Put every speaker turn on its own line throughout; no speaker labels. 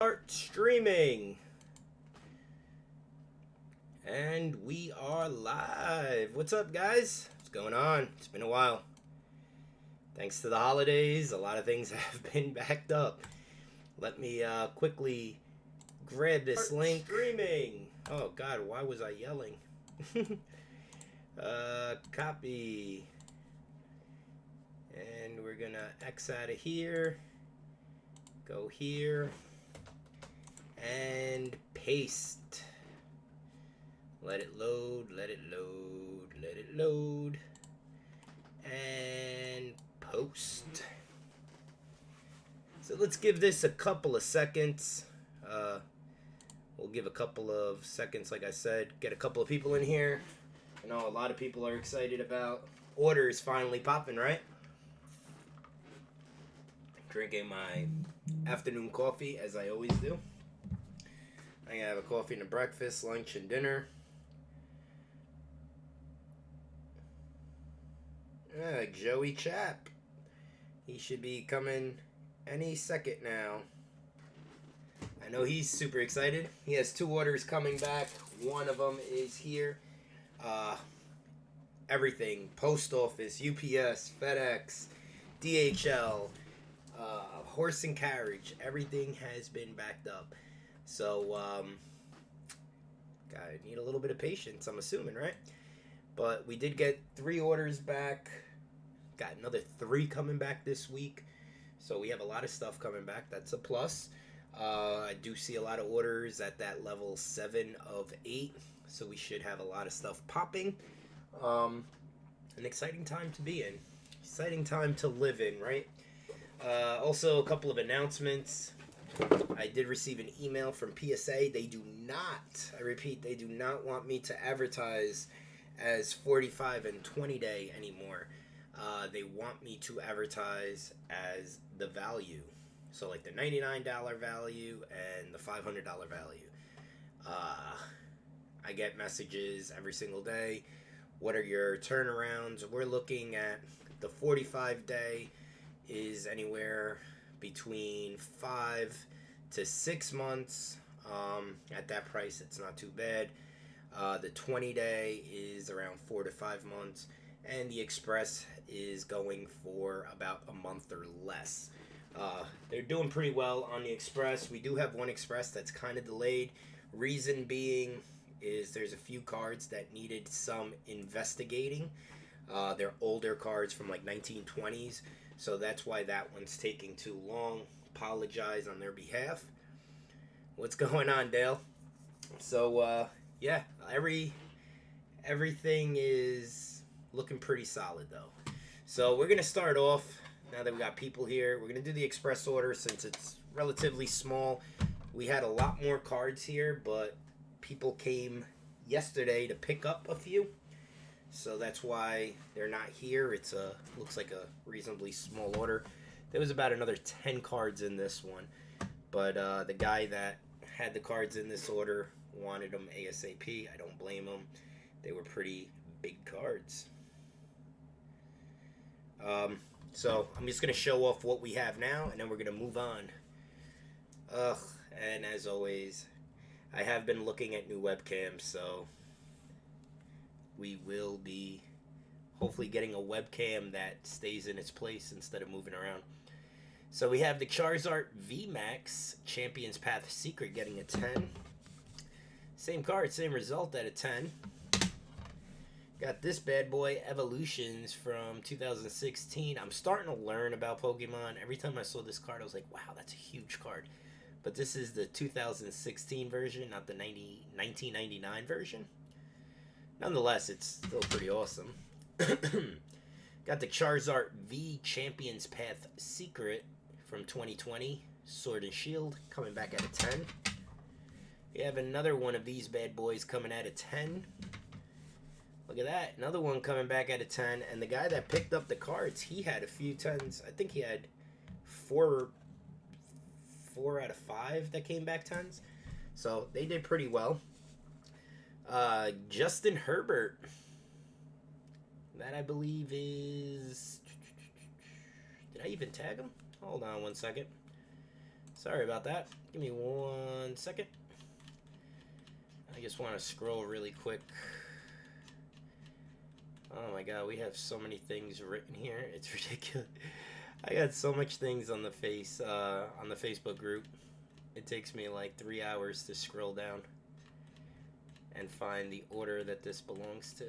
Start streaming. And we are live. What's up, guys? What's going on? It's been a while. Thanks to the holidays, a lot of things have been backed up. Let me quickly grab this link. Streaming. Oh God, why was I yelling? Copy. And we're gonna X out of here. Go here. And paste. Let it load, let it load, let it load. And post. So let's give this a couple of seconds. We'll give a couple of seconds, like I said, get a couple of people in here. I know a lot of people are excited about orders finally popping, right? Drinking my afternoon coffee, as I always do. I have a coffee and a breakfast, lunch, and dinner. Joey Chap. He should be coming any second now. I know he's super excited. He has 2 orders coming back. One of them is here. Everything. Post office, UPS, FedEx, DHL, horse and carriage. Everything has been backed up. So, I need a little bit of patience, I'm assuming, right? But we did get 3 orders back. Got another 3 coming back this week. So we have a lot of stuff coming back. That's a plus. I do see a lot of orders at that level 7 of 8. So we should have a lot of stuff popping. An exciting time to be in. Exciting time to live in, right? Also, a couple of announcements. I did receive an email from PSA. They do not, I repeat, they do not want me to advertise as 45 and 20 day anymore. They want me to advertise as the value. So like the $99 value and the $500 value. I get messages every single day. What are your turnarounds? We're looking at the 45 day is anywhere between 5 to 6 months. At that price, it's not too bad. The 20 day is around 4 to 5 months, and the express is going for about a month or less. They're doing pretty well on the express. We do have one express that's kind of delayed. Reason being is there's a few cards that needed some investigating. They're older cards from like 1920s. So that's why that one's taking too long. Apologize on their behalf. What's going on, Dale? So, yeah, everything is looking pretty solid, though. So we're going to start off, now that we got people here, we're going to do the express order since it's relatively small. We had a lot more cards here, but people came yesterday to pick up a few. So that's why they're not here. It's looks like a reasonably small order. There was about another 10 cards in this one. But the guy that had the cards in this order wanted them ASAP. I don't blame him. They were pretty big cards. So I'm just going to show off what we have now, and then we're going to move on. And as always, I have been looking at new webcams, so we will be hopefully getting a webcam that stays in its place instead of moving around. So we have the Charizard VMAX Champions Path Secret getting a 10. Same card, same result at a 10. Got this bad boy, Evolutions from 2016. I'm starting to learn about Pokemon. Every time I saw this card, I was like, wow, that's a huge card. But this is the 2016 version, not the 1999 version. Nonetheless, it's still pretty awesome. Got the Charizard V Champions Path Secret from 2020. Sword and Shield coming back at a 10. We have another one of these bad boys coming at a 10. Look at that. Another one coming back at a 10. And the guy that picked up the cards, he had a few 10s. I think he had 4 out of 5 that came back 10s. So they did pretty well. Justin Herbert. That I believe is... Did I even tag him? Hold on one second. Sorry about that. Give me 1 second. I just want to scroll really quick. Oh my god, we have so many things written here. It's ridiculous. I got so much things on the Facebook group. It takes me like 3 hours to scroll down and find the order that this belongs to.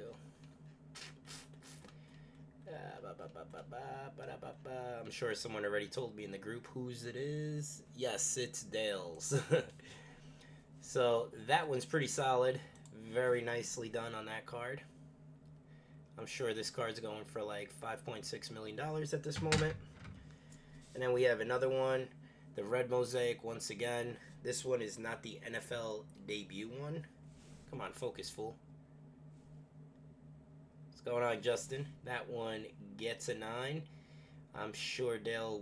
I'm sure someone already told me in the group whose it is. Yes, it's Dale's. So that one's pretty solid. Very nicely done on that card. I'm sure this card's going for like $5.6 million at this moment. And then we have another one, the red mosaic once again. This one is not the NFL debut one. Come on, focus, fool. What's going on, Justin? That one gets a 9. I'm sure Dale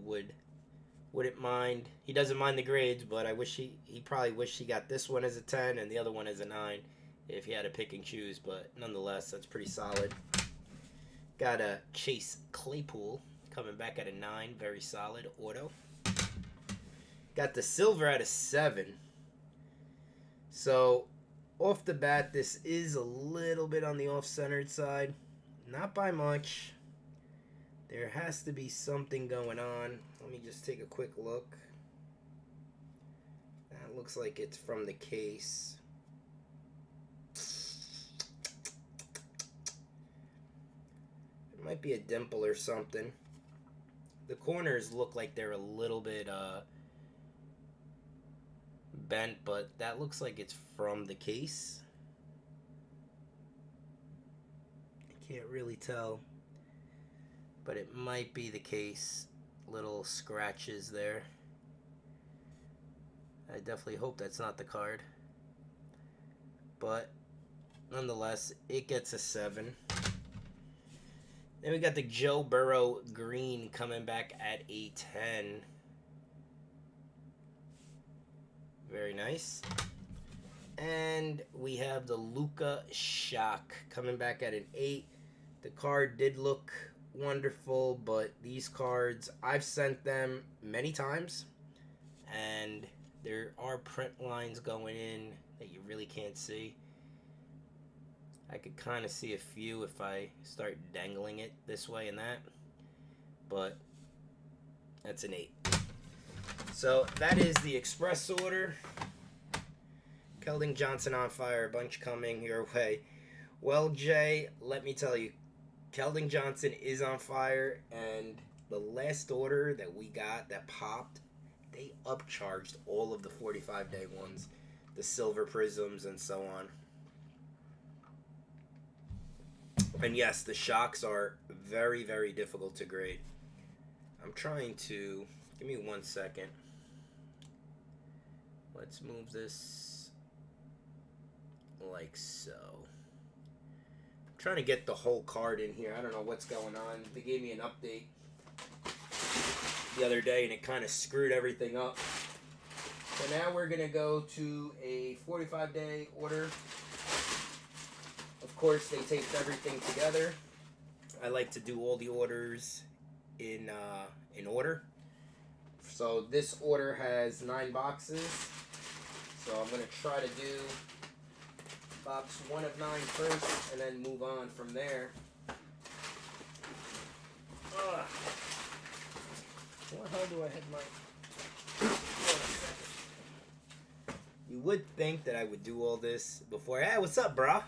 wouldn't mind. He doesn't mind the grades, but I wish he probably wished he got this one as a 10 and the other one as a 9 if he had to pick and choose. But nonetheless, that's pretty solid. Got a Chase Claypool coming back at a 9, very solid auto. Got the silver at a 7. So off the bat, this is a little bit on the off-centered side, not by much. There has to be something going on. Let me just take a quick look. That looks like it's from the case. It might be a dimple or something. The corners look like they're a little bit bent, but that looks like it's from the case. I can't really tell, but it might be the case. Little scratches there. I definitely hope that's not the card, but nonetheless, it gets a 7. Then we got the Joe Burrow green coming back at a 10. Very nice. And we have the Luka Shock coming back at an 8. The card did look wonderful, but these cards, I've sent them many times, and there are print lines going in that you really can't see. I could kind of see a few if I start dangling it this way and that, but that's an 8. So that is the express order. Keldon Johnson on fire, a bunch coming your way. Well, Jay, let me tell you, Keldon Johnson is on fire, and the last order that we got that popped, they upcharged all of the 45-day ones, the silver prisms and so on. And yes, the shocks are very, very difficult to grade. I'm trying to, give me 1 second. Let's move this like so. I'm trying to get the whole card in here. I don't know what's going on. They gave me an update the other day and it kind of screwed everything up. So now we're going to go to a 45-day order. Of course, they taped everything together. I like to do all the orders in order. So this order has 9 boxes. So I'm going to try to do box 1 of 9 first and then move on from there. What hell do I have my... You would think that I would do all this before... Hey, what's up, brah?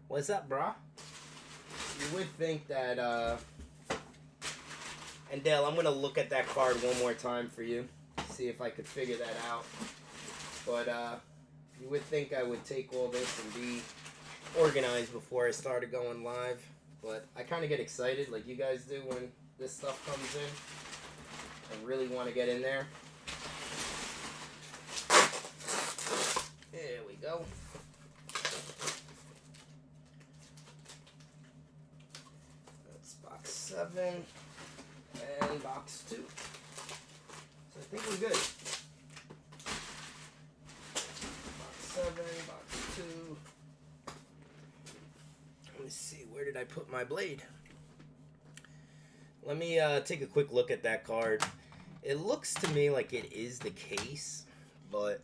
What's up, brah? You would think that, And Dale, I'm going to look at that card one more time for you. See if I could figure that out. But, you would think I would take all this and be organized before I started going live. But I kind of get excited like you guys do when this stuff comes in. I really want to get in there. There we go. That's box 7 and box 2. So I think we're good. Box 7, box 2. Let me see, where did I put my blade? Let me take a quick look at that card. It looks to me like it is the case, but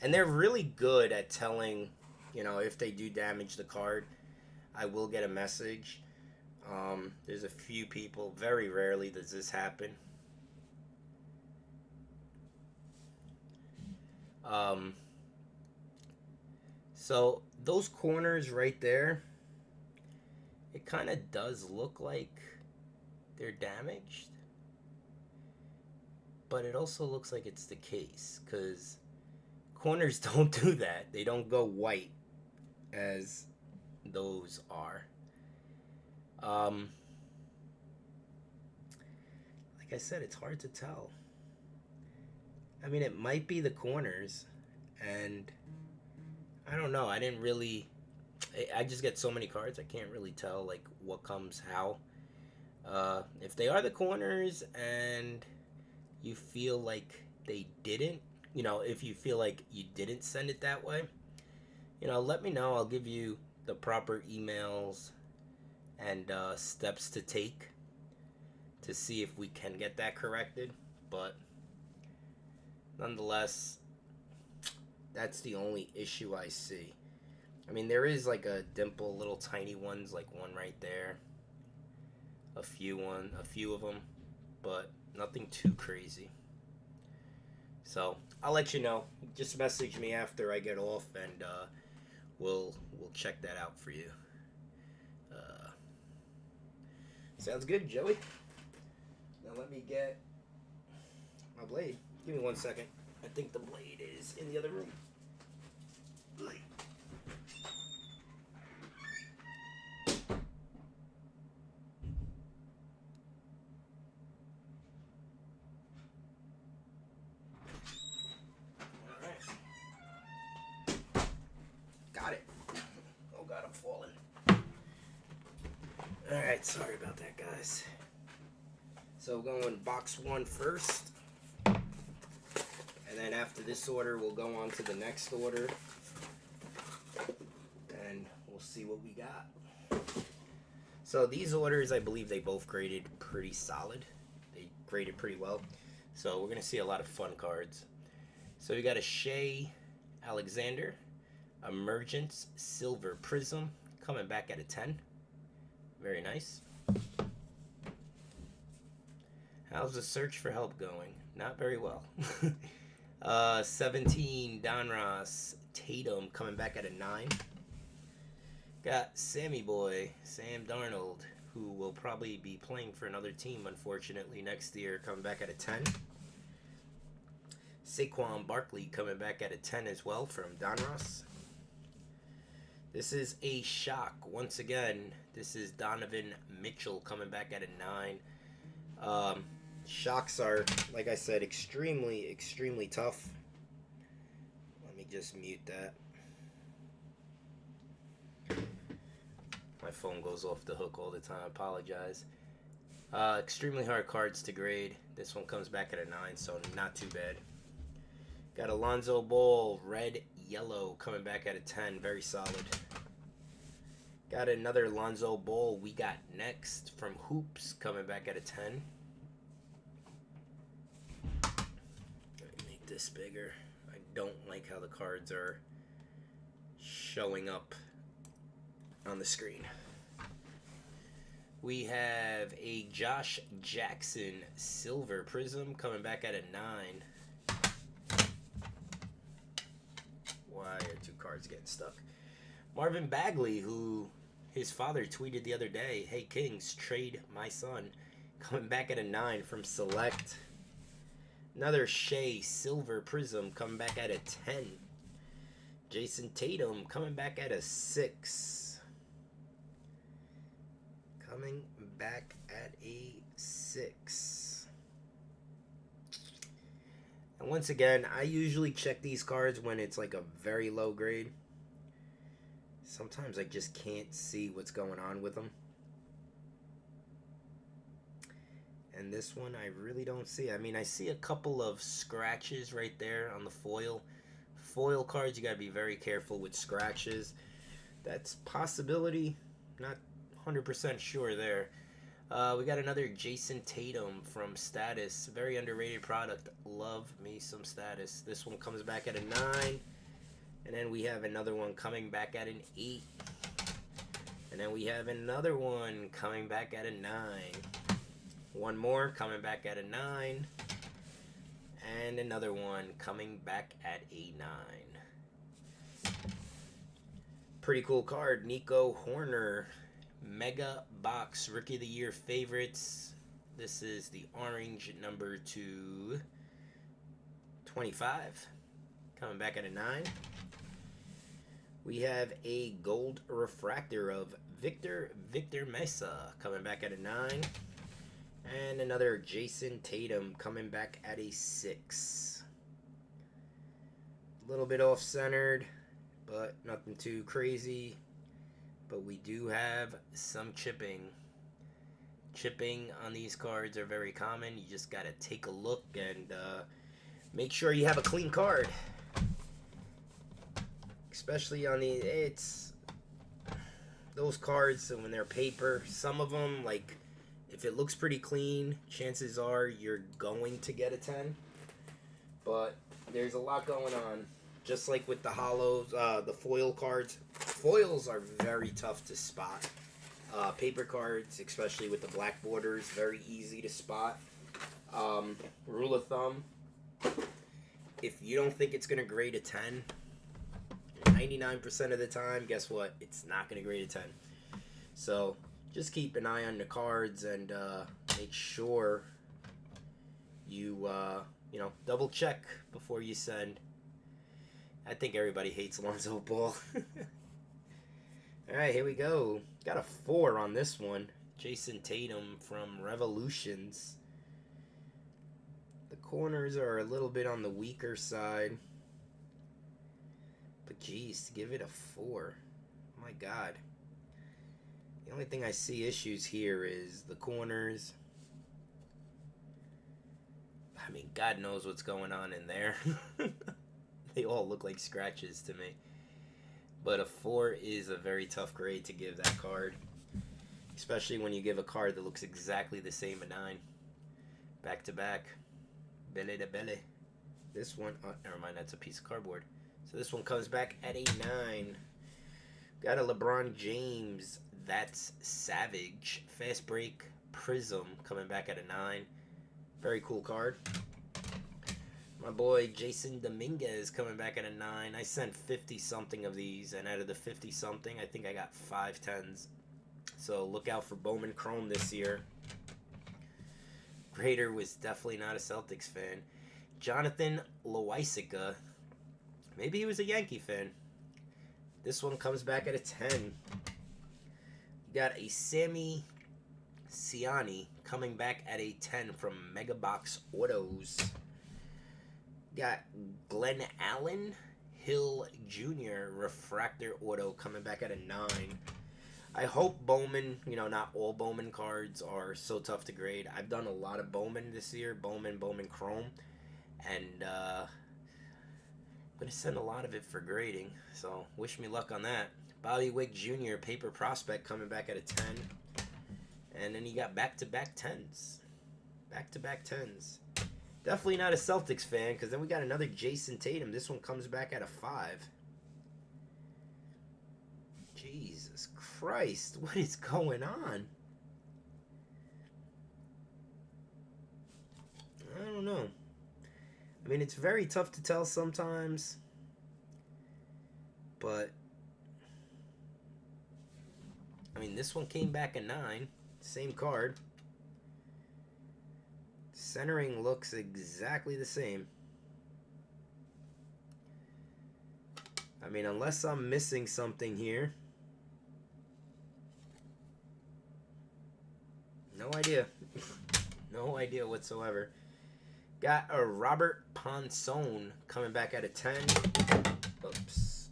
and they're really good at telling, if they do damage the card. I will get a message. There's a few people. Very rarely does this happen. Um, so those corners right there, it kind of does look like they're damaged, but it also looks like it's the case because corners don't do that. They don't go white as those are. Um, like I said, it's hard to tell. I mean, it might be the corners, and I don't know. I didn't really. I just get so many cards. I can't really tell like what comes how. If they are the corners, and you feel like they didn't, if you feel like you didn't send it that way, let me know. I'll give you the proper emails and steps to take to see if we can get that corrected. But nonetheless, that's the only issue I see. I mean, there is like a dimple, little tiny ones, like one right there. A few of them, but nothing too crazy. So I'll let you know. Just message me after I get off, and we'll check that out for you. Uh, Sounds good, Joey. Now let me get my blade. Give me 1 second. I think the blade is in the other room. Got it. Oh God, I'm falling. Alright, sorry about that, guys. So going box 1 first. And then after this order, we'll go on to the next order. And we'll see what we got. So these orders, I believe they both graded pretty solid. They graded pretty well. So we're going to see a lot of fun cards. So we got a Shea Alexander. Emergence Silver Prism coming back at a 10. Very nice. How's the search for help going? Not very well. 17 Donruss Tatum coming back at a 9. Got Sammy Boy, Sam Darnold, who will probably be playing for another team, unfortunately, next year, coming back at a 10. Saquon Barkley coming back at a 10 as well from Donruss. This is a shock. Once again, this is Donovan Mitchell coming back at a 9. Shocks are, like I said, extremely, extremely tough. Let me just mute that. My phone goes off the hook all the time. I apologize. Extremely hard cards to grade. This one comes back at a 9, so not too bad. Got Alonzo Ball, red, yellow, coming back at a 10. Very solid. Got another Alonzo Ball we got next from Hoops, coming back at a 10. Let me make this bigger. I don't like how the cards are showing up on the screen. We have a Josh Jackson Silver Prism coming back at a 9. Why are 2 cards getting stuck? Marvin Bagley, who his father tweeted the other day, "Hey Kings, trade my son." Coming back at a 9 from Select. Another Shea Silver Prism coming back at a 10. Jason Tatum coming back at a 6. Coming back at a 6. And once again, I usually check these cards when it's like a very low grade. Sometimes I just can't see what's going on with them. And this one I really don't see. I mean, I see a couple of scratches right there on the foil. Foil cards, you got to be very careful with scratches. That's possibility. Not 100% sure there. We got another Jason Tatum from Status. Very underrated product. Love me some Status. This one comes back at a 9. And then we have another one coming back at an 8. And then we have another one coming back at a 9. One more coming back at a 9. And another one coming back at a 9. Pretty cool card. Nico Horner. Mega Box Rookie of the Year favorites. This is the orange number to 25. Coming back at a 9. We have a gold refractor of Victor Mesa coming back at a 9. And another Jason Tatum coming back at a 6. A little bit off-centered, but nothing too crazy. But we do have some chipping. Chipping on these cards are very common. You just got to take a look and make sure you have a clean card. Especially on those cards when they're paper. Some of them, like, if it looks pretty clean, chances are you're going to get a 10. But there's a lot going on. Just like with the hollows, the foil cards. Foils are very tough to spot. Paper cards, especially with the black borders, very easy to spot. Rule of thumb, if you don't think it's going to grade a 10, 99% of the time, guess what? It's not going to grade a 10. So just keep an eye on the cards and make sure you, double check before you send. I think everybody hates Lonzo Ball. Alright, here we go. Got a 4 on this one. Jason Tatum from Revolutions. The corners are a little bit on the weaker side. But geez, give it a 4. My God. The only thing I see issues here is the corners. I mean, God knows what's going on in there. They all look like scratches to me. But a 4 is a very tough grade to give that card. Especially when you give a card that looks exactly the same a 9. Back to back. Belle de belle. This one, oh, never mind, that's a piece of cardboard. So this one comes back at a 9. Got a LeBron James, That's Savage. Fast Break Prism coming back at a 9. Very cool card. My boy Jason Dominguez coming back at a 9. I sent 50-something of these, and out of the 50-something, I think I got 5 10s. So look out for Bowman Chrome this year. Grader was definitely not a Celtics fan. Jonathan Loaisiga. Maybe he was a Yankee fan. This one comes back at a 10. You got a Sammy Ciani coming back at a 10 from Mega Box Autos. Got Glenn Allen Hill Jr. Refractor Auto coming back at a 9. I hope Bowman, not all Bowman cards are so tough to grade. I've done a lot of Bowman this year. Bowman Chrome. And I'm going to send a lot of it for grading. So wish me luck on that. Bobby Wick Jr. Paper Prospect coming back at a 10. And then you got back-to-back 10s. Back-to-back 10s. Definitely not a Celtics fan, because then we got another Jason Tatum. This one comes back at a 5. Jesus Christ, what is going on? I don't know. I mean, it's very tough to tell sometimes, but I mean, this one came back a 9. Same card. Centering looks exactly the same. I mean, unless I'm missing something here. No idea. No idea whatsoever. Got a Robert Ponson coming back at a 10. Oops.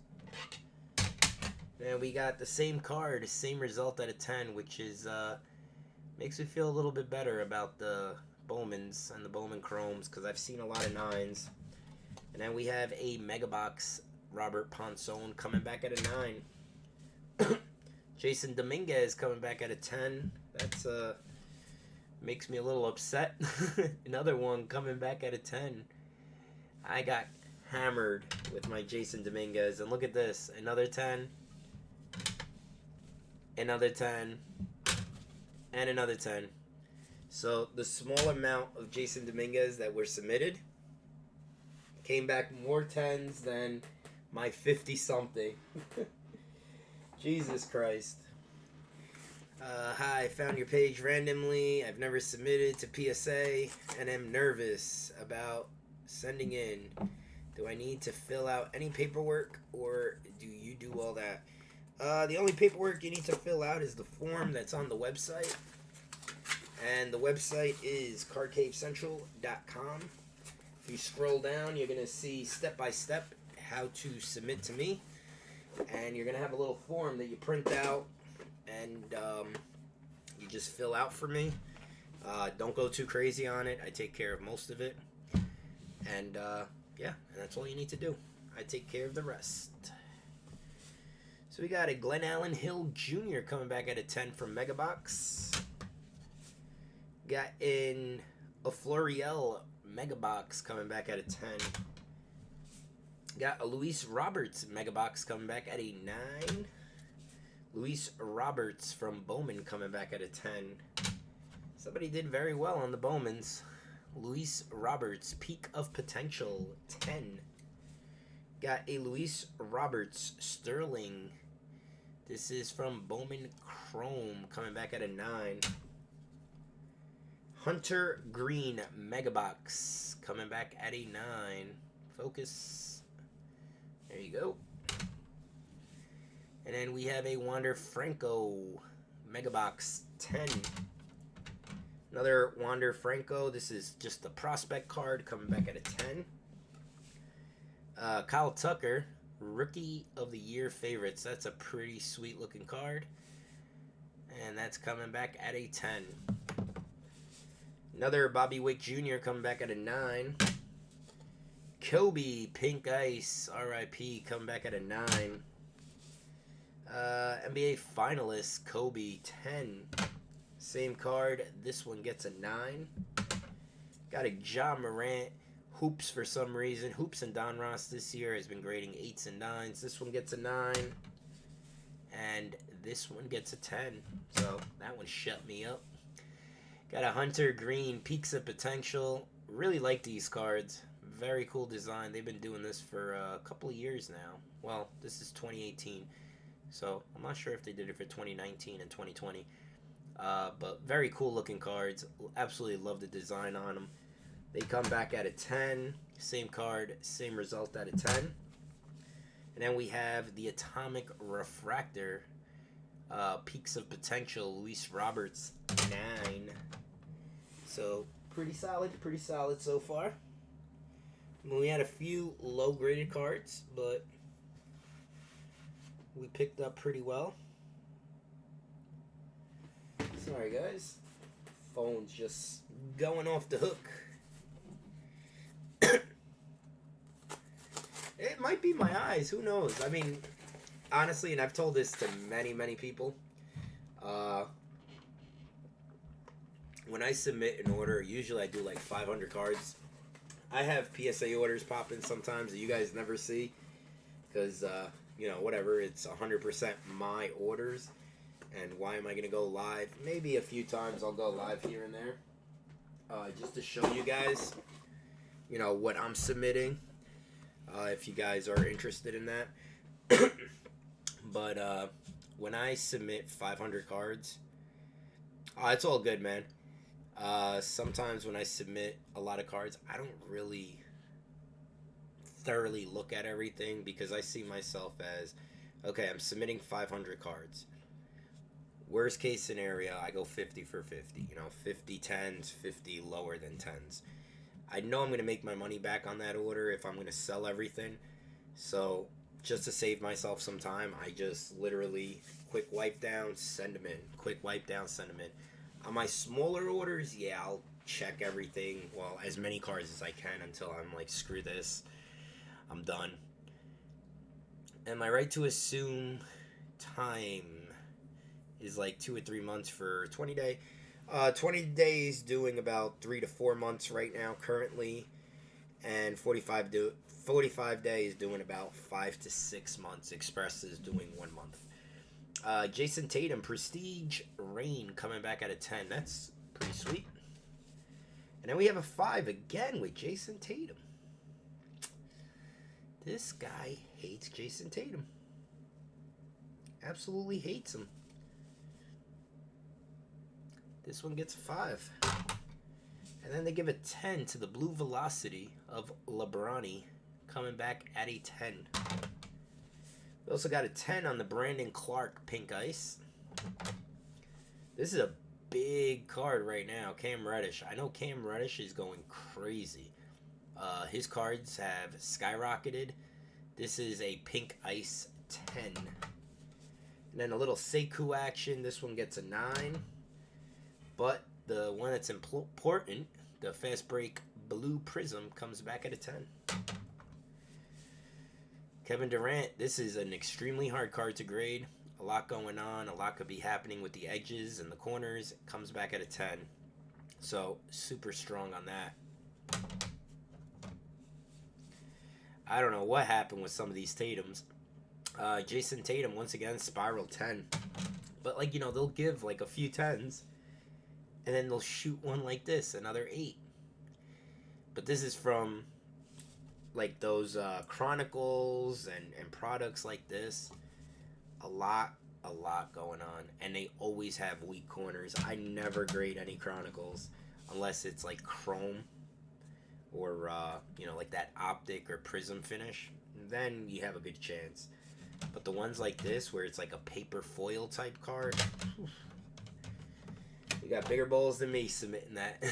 And we got the same card, same result at a 10, which is makes me feel a little bit better about the Bowmans and the Bowman Chromes, because I've seen a lot of 9s. And then we have a Mega Box Robert Ponson coming back at a 9. Jason Dominguez coming back at a 10. That's Makes me a little upset. Another one coming back at a 10. I got hammered with my Jason Dominguez. And look at this. Another 10. Another 10. And another 10. So the small amount of Jason Dominguez that were submitted came back more 10s than my 50-something. Jesus Christ. Hi, I found your page randomly. I've never submitted to PSA and am nervous about sending in. Do I need to fill out any paperwork or do you do all that? The only paperwork you need to fill out is the form that's on the website. And the website is cardcavecentral.com. If you scroll down, you're going to see step by step how to submit to me. And you're going to have a little form that you print out and you just fill out for me. Don't go too crazy on it. I take care of most of it. And yeah, and that's all you need to do. I take care of the rest. So we got a Glenn Allen Hill Jr. coming back at a 10 from Megabox. Got in a Florial Megabox coming back at a 10. Got a Luis Roberts Megabox coming back at a 9. Luis Roberts from Bowman coming back at a 10. Somebody did very well on the Bowmans. Luis Roberts, Peak of Potential, 10. Got a Luis Roberts Sterling. This is from Bowman Chrome coming back at a 9. Hunter Green Megabox coming back at a 9. Focus. There you go. And then we have a Wander Franco Megabox 10. Another Wander Franco. This is just the prospect card coming back at a 10. Kyle Tucker, Rookie of the Year favorites. That's a pretty sweet looking card. And that's coming back at a 10. Another Bobby Wick Jr. coming back at a 9. Kobe Pink Ice, RIP, coming back at a 9. NBA finalist Kobe 10. Same card. This one gets a 9. Got a Ja Morant Hoops for some reason. Hoops and Don Ross this year has been grading 8s and 9s. This one gets a 9. And this one gets a 10. So that one shut me up. Got a Hunter Green Peaks of Potential. Really like these cards. Very cool design. They've been doing this for a couple of years now. Well, this is 2018. So I'm not sure if they did it for 2019 and 2020. But very cool looking cards. Absolutely love the design on them. They come back at a 10. Same card, same result at a 10. And then we have the Atomic Refractor. Peaks of Potential. Luis Roberts 9. So pretty solid so far. We had a few low graded cards, but we picked up pretty well. Sorry guys, phone's just going off the hook. It might be my eyes, who knows? I mean, honestly, and I've told this to many people, when I submit an order, usually I do like 500 cards. I have PSA orders popping sometimes that you guys never see because, you know, whatever, it's 100% my orders. And why am I going to go live? Maybe a few times I'll go live here and there just to show you guys, you know, what I'm submitting if you guys are interested in that. But when I submit 500 cards, it's all good, man. Sometimes when I submit a lot of cards, I don't really thoroughly look at everything because I see myself as, okay, I'm submitting 500 cards. Worst case scenario, I go 50 for 50. You know, 50 10s, 50 lower than 10s. I know I'm going to make my money back on that order if I'm going to sell everything. So just to save myself some time, I just literally quick wipe down, send them in. Quick wipe down, send them in. On my smaller orders, yeah, I'll check everything, well, as many cards as I can until I'm like, screw this, I'm done. Am I right to assume time is like 2 or 3 months for 20 day? 20 days doing about 3 to 4 months right now currently, and 45 days doing about 5 to 6 months. Express is doing 1 month. Jason Tatum, Prestige Rain coming back at a 10. That's pretty sweet. And then we have a 5 again with Jason Tatum. This guy hates Jason Tatum. Absolutely hates him. This one gets a 5. And then they give a 10 to the Blue Velocity of LeBron coming back at a 10. We also got a 10 on the Brandon Clark Pink Ice. This is a big card right now. Cam Reddish. I know Cam Reddish is going crazy. His cards have skyrocketed. This is a Pink Ice 10. And then a little Sekou action. This one gets a 9. But the one that's important, the Fast Break Blue Prism, comes back at a 10. Kevin Durant, this is an extremely hard card to grade. A lot going on. A lot could be happening with the edges and the corners. It comes back at a 10. So, super strong on that. I don't know what happened with some of these Tatums. Jason Tatum, once again, Spiral 10. But, like, you know, they'll give, like, a few 10s. And then they'll shoot one like this, another 8. But this is from, like, those Chronicles and products like this. A lot going on. And they always have weak corners. I never grade any Chronicles unless it's, like, chrome or, you know, like that optic or prism finish. Then you have a good chance. But the ones like this, where it's like a paper foil type card, you got bigger balls than me submitting that.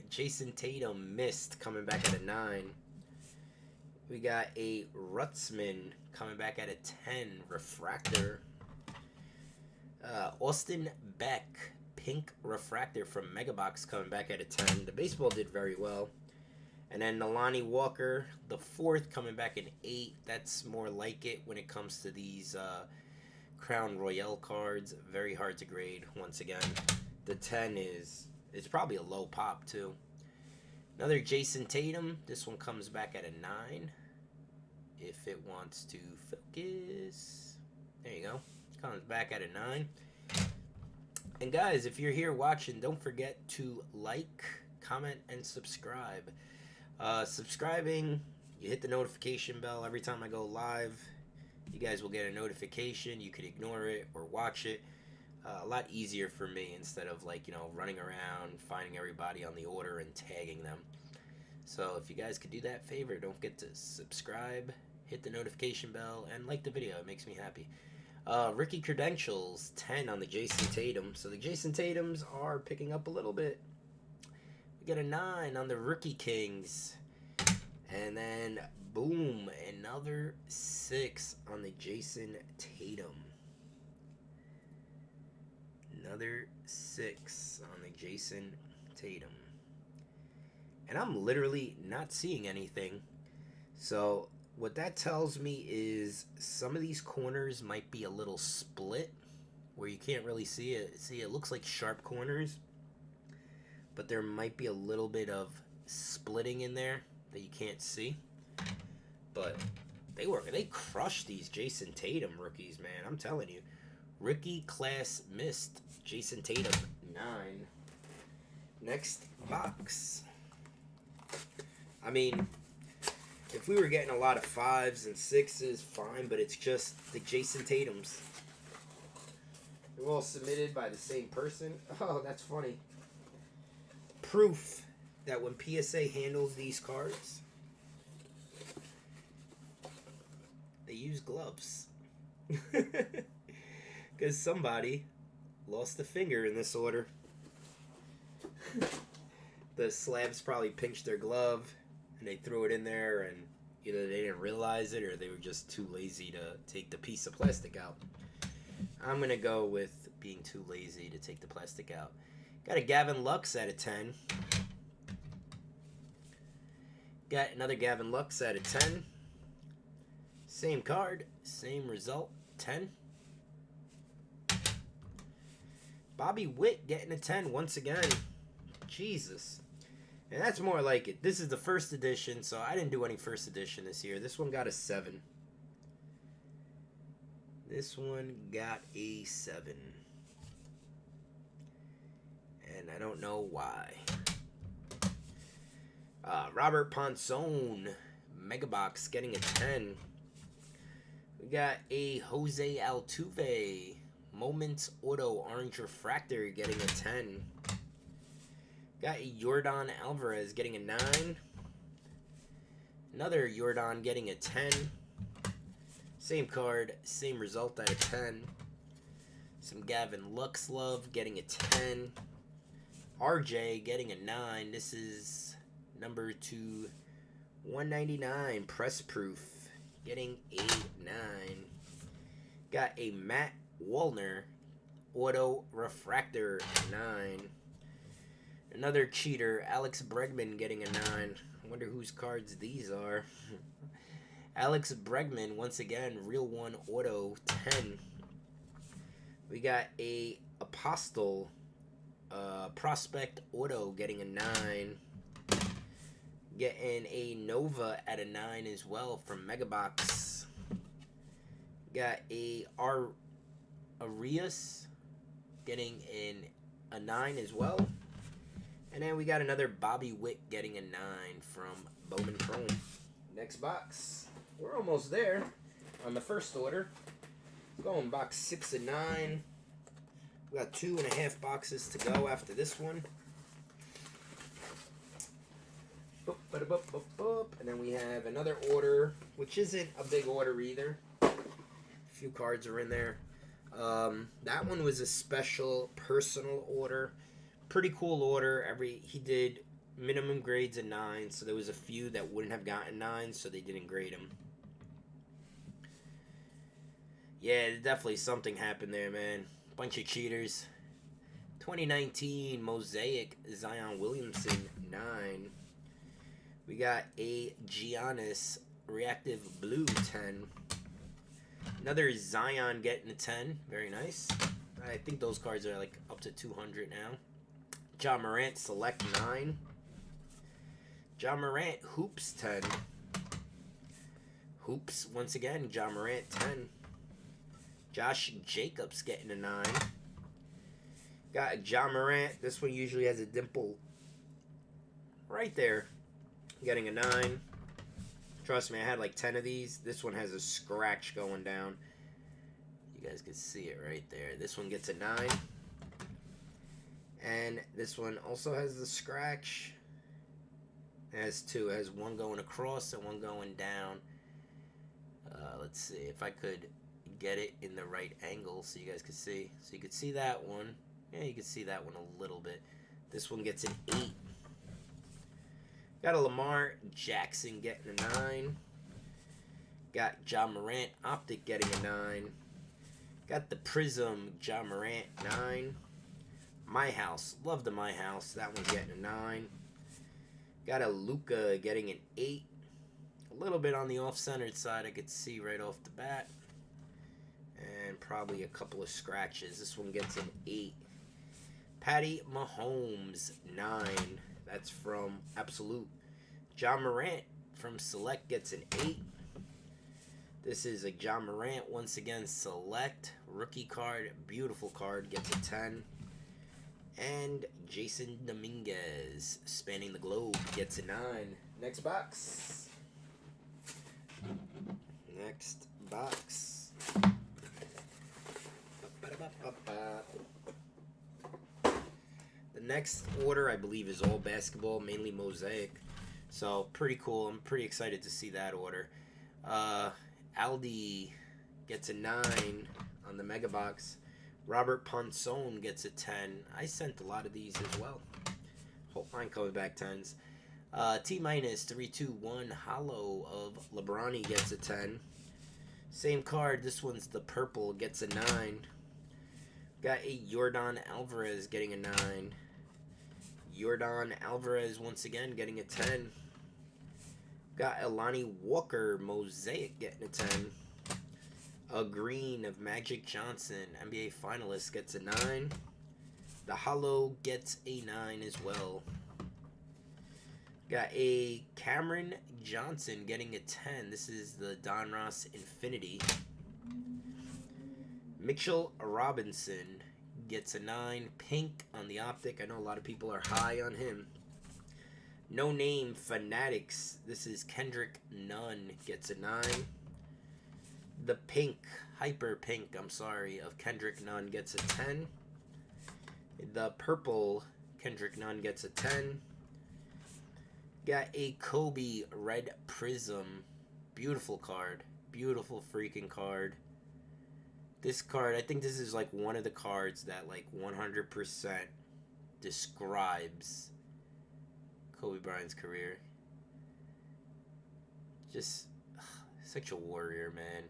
Jason Tatum missed, coming back at a 9. We got a Rutzman coming back at a 10 refractor. Austin Beck pink refractor from Megabox coming back at a 10. The baseball did very well. And then Nalani Walker, the 4th, coming back in 8. That's more like it when it comes to these Crown Royale cards. Very hard to grade once again. The 10 it's probably a low pop too. Another Jason Tatum. This one comes back at a 9. If it wants to focus. There you go. Comes back at a 9. And guys, if you're here watching, don't forget to like, comment, and subscribe. Subscribing, you hit the notification bell every time I go live. You guys will get a notification. You could ignore it or watch it. A lot easier for me instead of, like, you know, running around, finding everybody on the order and tagging them. So if you guys could do that favor, don't forget to subscribe, hit the notification bell, and like the video. It makes me happy. Rookie credentials, 10 on the Jason Tatum. So the Jason Tatums are picking up a little bit. We got a 9 on the Rookie Kings. And then, boom, another 6 on the Jason Tatum. Another 6 on the Jason Tatum. And I'm literally not seeing anything. So what that tells me is some of these corners might be a little split where you can't really see it. See, it looks like sharp corners, but there might be a little bit of splitting in there that you can't see. But they crushed these Jason Tatum rookies, man. I'm telling you. Rookie class missed. Jason Tatum, 9. Next box. I mean, if we were getting a lot of 5s and 6s, fine, but it's just the Jason Tatums. They're all submitted by the same person. Oh, that's funny. Proof that when PSA handles these cards, they use gloves. Because somebody lost a finger in this order. The slabs probably pinched their glove and they threw it in there, and either they didn't realize it or they were just too lazy to take the piece of plastic out. I'm going to go with being too lazy to take the plastic out. Got a Gavin Lux at a 10. Got another Gavin Lux at a 10. Same card, same result, 10. Bobby Witt getting a 10 once again. Jesus. And that's more like it. This is the first edition, so I didn't do any first edition this year. This one got a 7. This one got a 7. And I don't know why. Robert Ponson, Megabox, getting a 10. We got a Jose Altuve, Moments Auto Orange Refractor, getting a 10. Got a Yordan Alvarez getting a 9. Another Yordan getting a 10. Same card, same result at a 10. Some Gavin Luxlove getting a 10. RJ getting a 9. This is number 2, 199, press proof, getting a 9. Got a Matt Wallner, Auto Refractor, 9. Another cheater, Alex Bregman, getting a 9. I wonder whose cards these are. Alex Bregman, once again, Real One Auto, 10. We got a Apostle, Prospect Auto, getting a 9. Getting a Nova at a 9 as well from Megabox. Got a Arias getting in a 9 as well. And then we got another Bobby Witt getting a 9 from Bowman Chrome. Next box. We're almost there on the first order. Going box 6 and 9. We got 2.5 boxes to go after this one. And then we have another order, which isn't a big order either. A few cards are in there. That one was a special personal order. Pretty cool order. He did minimum grades of 9, so there was a few that wouldn't have gotten 9, so they didn't grade him. Yeah, definitely something happened there, man. Bunch of cheaters. 2019 Mosaic Zion Williamson, 9. We got a Giannis Reactive Blue, 10. Another Zion getting a 10. Very nice. I think those cards are like up to 200 now. John Morant Select, 9. John Morant Hoops, 10. Hoops, once again, John Morant, 10. Josh Jacobs getting a 9. Got a John Morant. This one usually has a dimple right there. Getting a 9. Trust me, I had like 10 of these. This one has a scratch going down. You guys can see it right there. This one gets a 9. And this one also has the scratch. It has 2. It has one going across and one going down. Let's see if I could get it in the right angle so you guys could see. So you could see that one. Yeah, you can see that one a little bit. This one gets an 8. Got a Lamar Jackson getting a 9. Got John Morant Optic getting a 9. Got the Prism John Morant, 9. My House. Love the My House. That one's getting a 9. Got a Luka getting an 8. A little bit on the off-centered side I could see right off the bat. And probably a couple of scratches. This one gets an 8. Patty Mahomes, 9. That's from Absolute. John Morant from Select gets an 8. This is a John Morant, once again, Select. Rookie card, beautiful card, gets a 10. And Jason Dominguez, Spanning the Globe, gets a 9. Next box. Next box. The next order, I believe, is all basketball, mainly Mosaic. So, pretty cool. I'm pretty excited to see that order. Aldi gets a 9 on the Mega Box. Robert Ponson gets a 10. I sent a lot of these as well. Hope mine comes back 10s. T-minus 321 Hollow of LeBron gets a 10. Same card. This one's the purple. Gets a 9. Got a Yordan Alvarez getting a 9. Yordan Alvarez once again getting a 10. Got Elani Walker Mosaic getting a 10. A green of Magic Johnson NBA finalist gets a 9. The Hollow gets a 9 as well. Got a Cameron Johnson getting a 10. This is the Donruss Infinity. Mitchell Robinson gets a 9. Pink on the optic. I know a lot of people are high on him. No Name Fanatics. This is Kendrick Nunn gets a 9. The pink, hyper pink, I'm sorry, of Kendrick Nunn gets a 10. The purple Kendrick Nunn gets a 10. Got a Kobe Red Prism. Beautiful card. Beautiful freaking card. This card, I think this is like one of the cards that like 100% describes Kobe Bryant's career. Just such a warrior, man.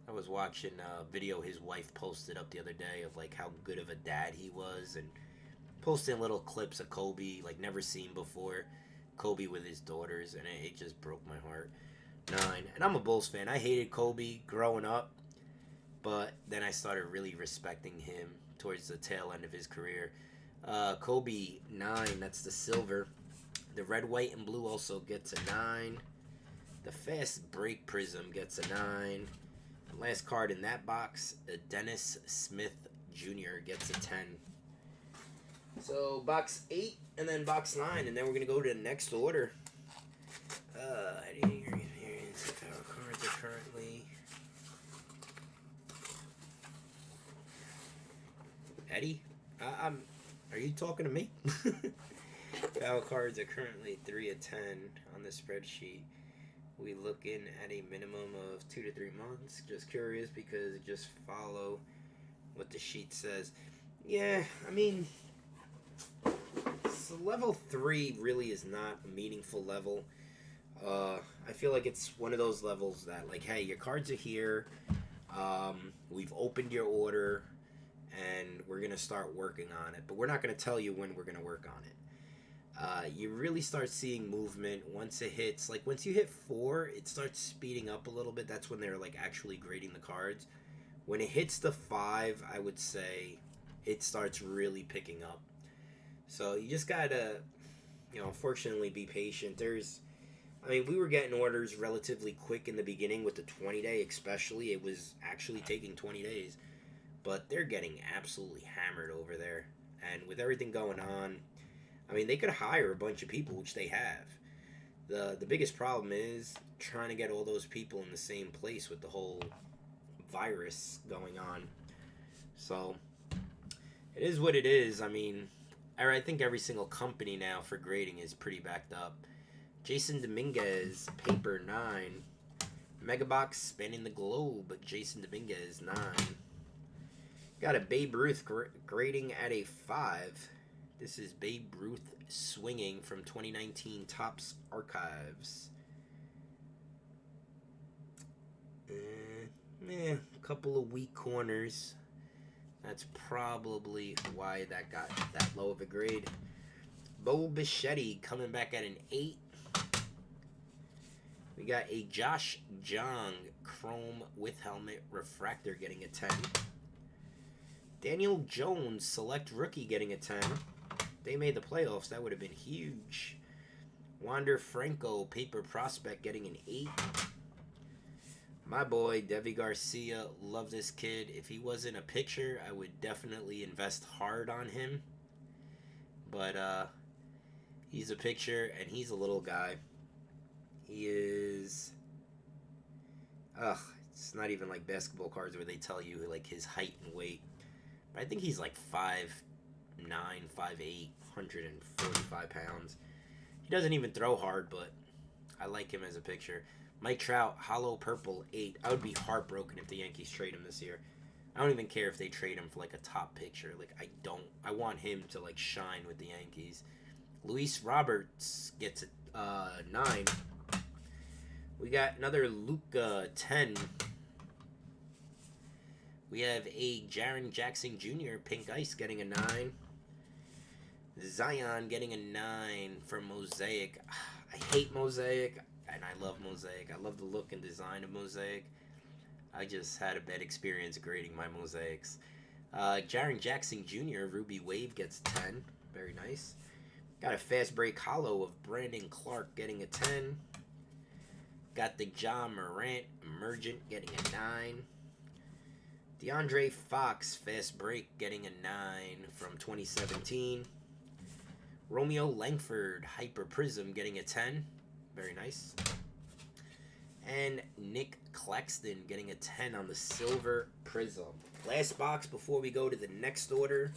I was watching a video his wife posted up the other day of like how good of a dad he was, and posting little clips of Kobe like never seen before. Kobe with his daughters, and it just broke my heart. 9. And I'm a Bulls fan. I hated Kobe growing up, but then I started really respecting him towards the tail end of his career. Kobe 9, that's the silver. The red, white, and blue also gets a 9. The fast break prism gets a 9. The last card in that box, Dennis Smith Jr. gets a 10. So box 8 and then box 9, and then we're gonna go to the next order. Cards are currently Eddie. Are you talking to me? Foul cards are currently 3 of 10 on the spreadsheet. We looking at a minimum of 2 to 3 months. Just curious because just follow what the sheet says. Yeah, I mean, so level 3 really is not a meaningful level. I feel like it's one of those levels that like, hey, your cards are here. We've opened your order, and we're gonna start working on it. But we're not gonna tell you when we're gonna work on it. You really start seeing movement once it hits, like once you hit 4, it starts speeding up a little bit. That's when they're like actually grading the cards. When it hits the 5, I would say it starts really picking up. So you just gotta, unfortunately be patient. We were getting orders relatively quick in the beginning with the 20-day especially. It was actually taking 20 days. But they're getting absolutely hammered over there. And with everything going on, they could hire a bunch of people, which they have. The biggest problem is trying to get all those people in the same place with the whole virus going on. So, it is what it is. I think every single company now for grading is pretty backed up. Jason Dominguez, paper 9. Megabox spanning the globe, Jason Dominguez 9. Got a Babe Ruth grading at a 5. This is Babe Ruth swinging from 2019 Topps Archives. A couple of weak corners. That's probably why that got that low of a grade. Bo Bichetti coming back at an 8. We got a Josh Jung chrome with helmet refractor getting a 10. Daniel Jones select rookie getting a 10. They made the playoffs. That would have been huge. Wander Franco paper prospect getting an 8. My boy Devi Garcia, love this kid. If he wasn't a picture, I would definitely invest hard on him. But he's a picture, and he's a little guy. He is... it's not even like basketball cards where they tell you like his height and weight. But I think he's like 5'9", 5'8", 145 pounds. He doesn't even throw hard, but I like him as a picture. Mike Trout, hollow purple, 8. I would be heartbroken if the Yankees trade him this year. I don't even care if they trade him for like a top picture. Like, I want him to like shine with the Yankees. Luis Roberts gets a 9. We got another Luka 10. We have a Jaren Jackson Jr. Pink Ice getting a 9. Zion getting a 9 from Mosaic. I hate Mosaic, and I love Mosaic. I love the look and design of Mosaic. I just had a bad experience grading my Mosaics. Jaren Jackson Jr., Ruby Wave gets 10. Very nice. Got a fast break hollow of Brandon Clark getting a 10. Got the John Morant Emergent getting a 9. DeAndre Fox fast break getting a 9 from 2017. Romeo Langford Hyper Prism getting a 10. Very nice. And Nick Claxton getting a 10 on the Silver Prism. Last box before we go to the next order.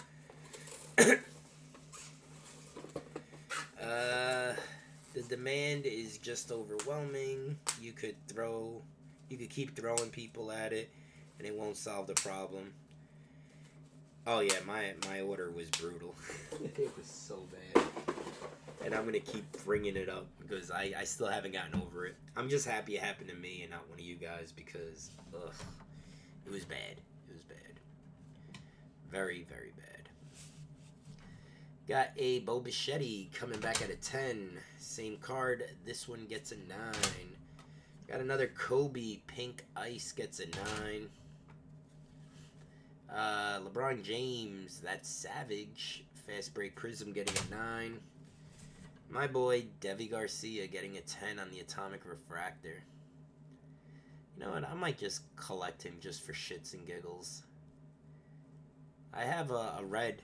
The demand is just overwhelming. You could keep throwing people at it, and it won't solve the problem. Oh yeah, my order was brutal. It was so bad, and I'm gonna keep bringing it up because I still haven't gotten over it. I'm just happy it happened to me and not one of you guys because it was bad. It was bad. Very, very bad. Got a Bo Bichetti coming back at a 10. Same card. This one gets a 9. Got another Kobe Pink Ice gets a 9. LeBron James, that's Savage. Fast Break Prism getting a 9. My boy Devi Garcia getting a 10 on the Atomic Refractor. You know what? I might just collect him just for shits and giggles. I have a red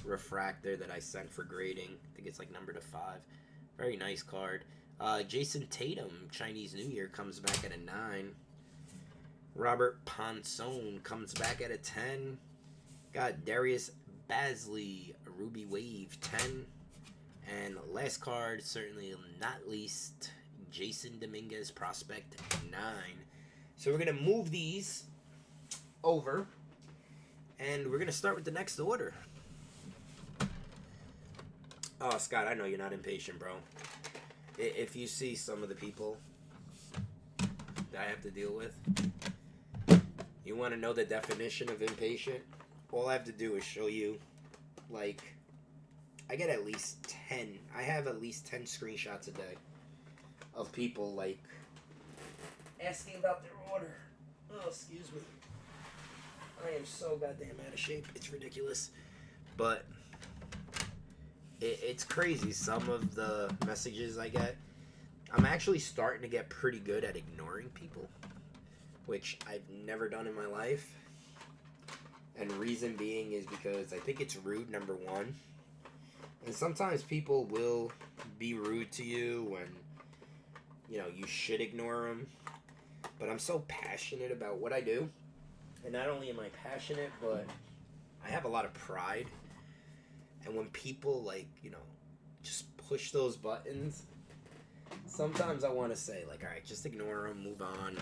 refractor that I sent for grading. I think it's like number to 5. Very nice card. Jason Tatum, Chinese New Year, comes back at a 9. Robert Ponson comes back at a 10. Got Darius Bazley, Ruby Wave, 10. And last card, certainly not least, Jason Dominguez, Prospect, 9. So we're going to move these over, and we're going to start with the next order. Oh, Scott, I know you're not impatient, bro. If you see some of the people that I have to deal with, you want to know the definition of impatient? All I have to do is show you, like, I get at least 10. I have at least 10 screenshots a day of people, like, asking about their order. Oh, excuse me. I am so goddamn out of shape. It's ridiculous. But it's crazy. Some of the messages I get, I'm actually starting to get pretty good at ignoring people, which I've never done in my life. And reason being is because I think it's rude, number one. And sometimes people will be rude to you when, you know, you should ignore them. But I'm so passionate about what I do. And not only am I passionate, but I have a lot of pride. And when people, like, you know, just push those buttons, sometimes I want to say, like, all right, just ignore them, move on.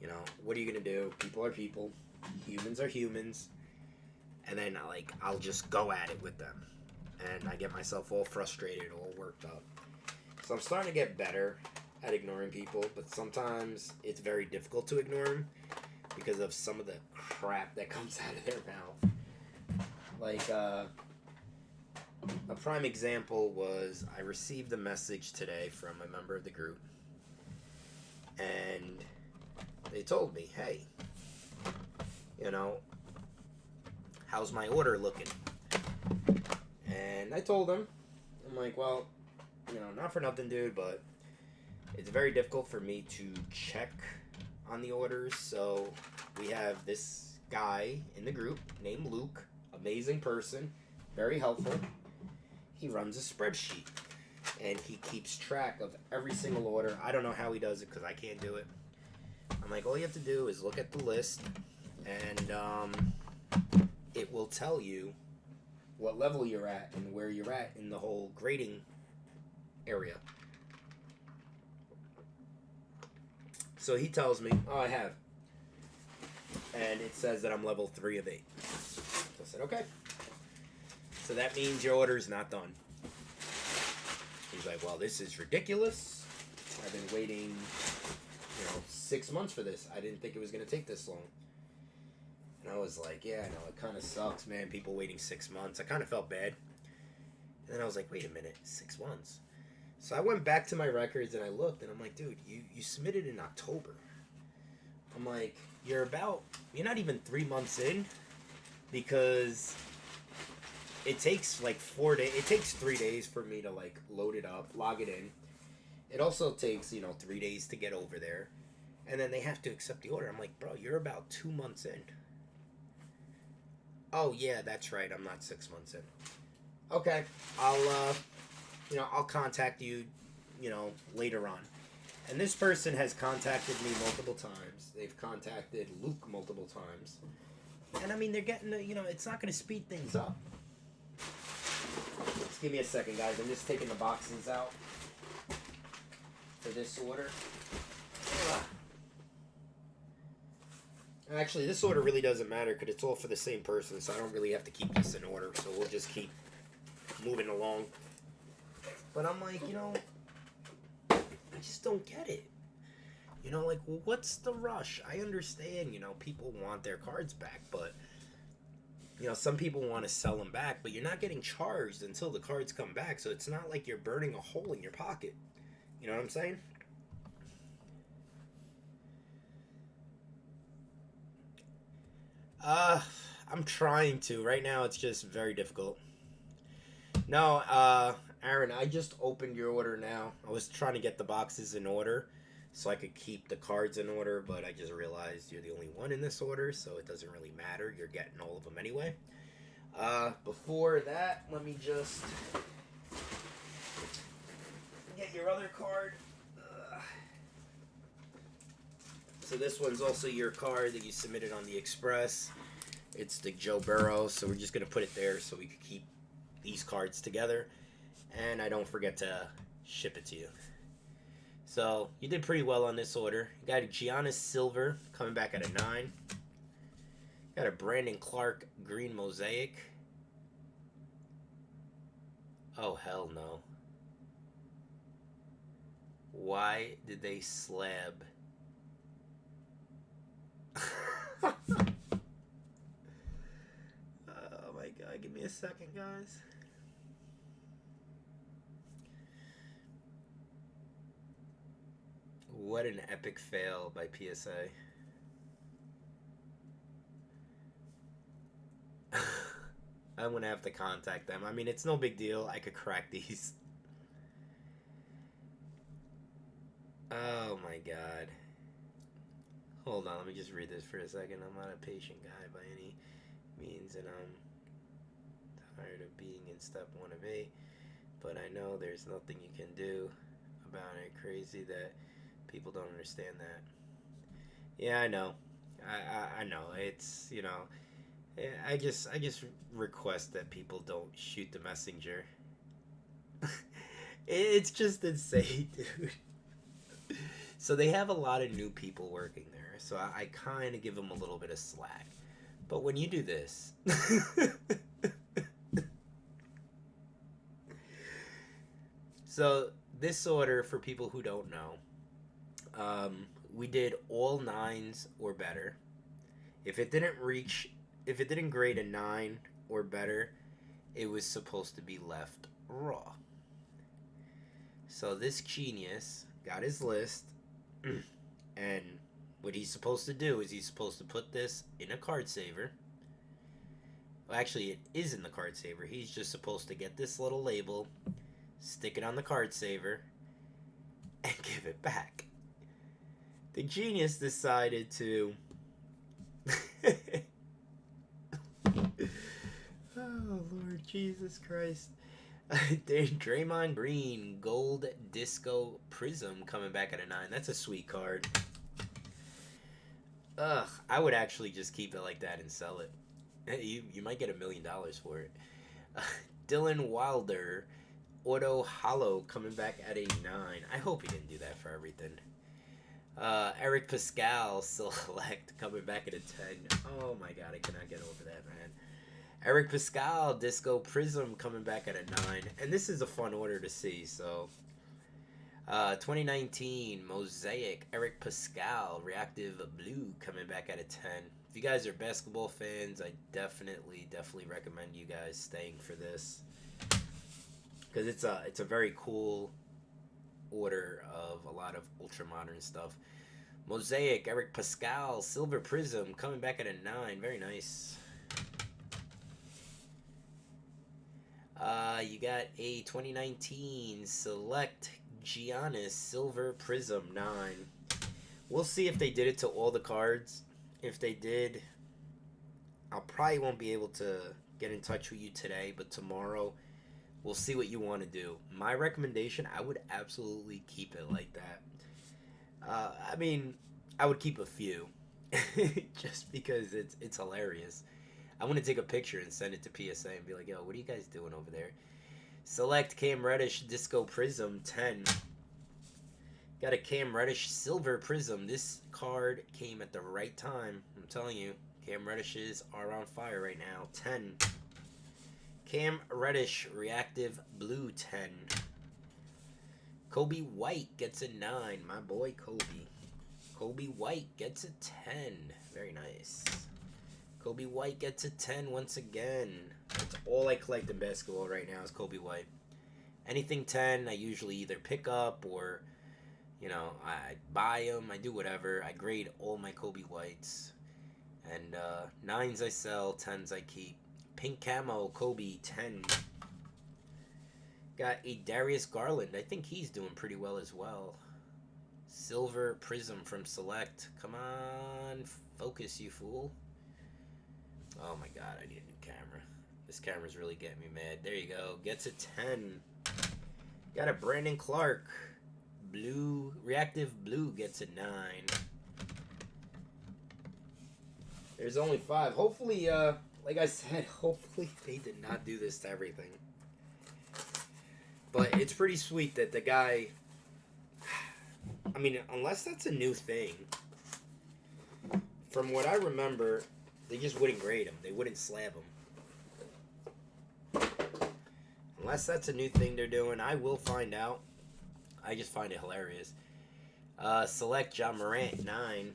You know, what are you going to do? People are people. Humans are humans. And then, like, I'll just go at it with them. And I get myself all frustrated, all worked up. So I'm starting to get better at ignoring people, but sometimes it's very difficult to ignore them because of some of the crap that comes out of their mouth. Like, a prime example was I received a message today from a member of the group, and they told me, hey, you know, how's my order looking? And I told them, I'm like, well, you know, not for nothing, dude, but it's very difficult for me to check on the orders. So we have this guy in the group named Luke, amazing person, very helpful. He runs a spreadsheet, and he keeps track of every single order. I don't know how he does it because I can't do it. I'm like, all you have to do is look at the list, and it will tell you what level you're at and where you're at in the whole grading area. So he tells me, oh, I have. And it says that I'm level 3 of 8. So I said, okay. So that means your order's not done. He's like, well, this is ridiculous. I've been waiting, 6 months for this. I didn't think it was going to take this long. And I was like, yeah, I know, it kind of sucks, man, people waiting 6 months. I kind of felt bad. And then I was like, wait a minute, 6 months? So I went back to my records and I looked, and I'm like, dude, you submitted in October. I'm like, you're not even 3 months in. because it takes like 4 days. It takes 3 days for me to like load it up, log it in. It also takes 3 days to get over there, and then they have to accept the order. I'm like, bro, you're about 2 months in. Oh yeah, that's right. I'm not 6 months in. Okay, I'll contact you, later on. And this person has contacted me multiple times. They've contacted Luke multiple times. And I mean, they're getting, it's not going to speed things up. Just give me a second, guys. I'm just taking the boxes out for this order. Actually, this order really doesn't matter because it's all for the same person, so I don't really have to keep this in order. So we'll just keep moving along. But I'm like, I just don't get it. Like, what's the rush? I understand, people want their cards back, but, some people want to sell them back, but you're not getting charged until the cards come back, so it's not like you're burning a hole in your pocket. You know what I'm saying? I'm trying to. Right now, it's just very difficult. No, Aaron, I just opened your order now. I was trying to get the boxes in order so I could keep the cards in order, but I just realized you're the only one in this order, so it doesn't really matter. You're getting all of them anyway. Before that, let me just get your other card. So this one's also your card that you submitted on the Express. It's the Joe Burrow, so we're just going to put it there so we can keep these cards together. And I don't forget to ship it to you. So you did pretty well on this order. You got a Giannis Silver coming back at a 9. Got a Brandon Clark Green Mosaic. Oh, hell no. Why did they slab? Oh my god, give me a second, guys. What an epic fail by PSA. I'm gonna have to contact them. I mean, it's no big deal. I could crack these. Oh my god. Hold on, let me just read this for a second. I'm not a patient guy by any means, and I'm tired of being in step 1 of 8, but I know there's nothing you can do about it. Crazy that people don't understand that. Yeah, I know. I know. It's, I just request that people don't shoot the messenger. It's just insane, dude. So they have a lot of new people working there, so I kind of give them a little bit of slack. But when you do this, so this order, for people who don't know, we did all 9s or better. If it didn't grade a 9 or better, it was supposed to be left raw. So this genius got his list, and what he's supposed to do is he's supposed to put this in a card saver. Well, actually, it is in the card saver. He's just supposed to get this little label, stick it on the card saver, and give it back. The genius decided to oh, Lord Jesus Christ. Draymond Green Gold Disco Prism coming back at a 9. That's a sweet card. Ugh, I would actually just keep it like that and sell it. You might get $1 million for it. Dylan Wilder Auto Hollow coming back at a 9. I hope he didn't do that for everything. Eric Pascal Select coming back at a 10. Oh my god, I cannot get over that, man. Eric Pascal Disco Prism coming back at a 9. And this is a fun order to see, so 2019 Mosaic Eric Pascal Reactive Blue coming back at a 10. If you guys are basketball fans, I definitely recommend you guys staying for this, because it's a very cool order of a lot of ultra modern stuff. Mosaic Eric Pascal Silver Prism coming back at a 9. Very nice. You got a 2019 Select Giannis Silver Prism 9. We'll see if they did it to all the cards. If they did, I'll probably won't be able to get in touch with you today, but tomorrow we'll see what you want to do. My recommendation, I would absolutely keep it like that. I mean, I would keep a few, just because it's hilarious. I want to take a picture and send it to PSA and be like, yo, what are you guys doing over there? Select Cam Reddish Disco Prism 10. Got a Cam Reddish Silver Prism. This card came at the right time. I'm telling you, Cam Reddishes are on fire right now. 10. Cam Reddish Reactive Blue 10. Kobe White gets a 9. My boy Kobe. Kobe White gets a 10. Very nice. Kobe White gets a 10 once again. That's all I collect in basketball right now is Kobe White. Anything 10, I usually either pick up or, you know, I buy them. I do whatever. I grade all my Kobe Whites. And 9s I sell, 10s I keep. Pink Camo, Kobe, 10. Got a Darius Garland. I think he's doing pretty well as well. Silver Prism from Select. Come on, focus, you fool. Oh my god, I need a new camera. This camera's really getting me mad. There you go. Gets a 10. Got a Brandon Clark. Blue, Reactive Blue gets a 9. There's only 5. Hopefully, like I said, hopefully they did not do this to everything. But it's pretty sweet that the guy... I mean, unless that's a new thing. From what I remember, they just wouldn't grade him. They wouldn't slab him. Unless that's a new thing they're doing, I will find out. I just find it hilarious. Select Ja Morant 9.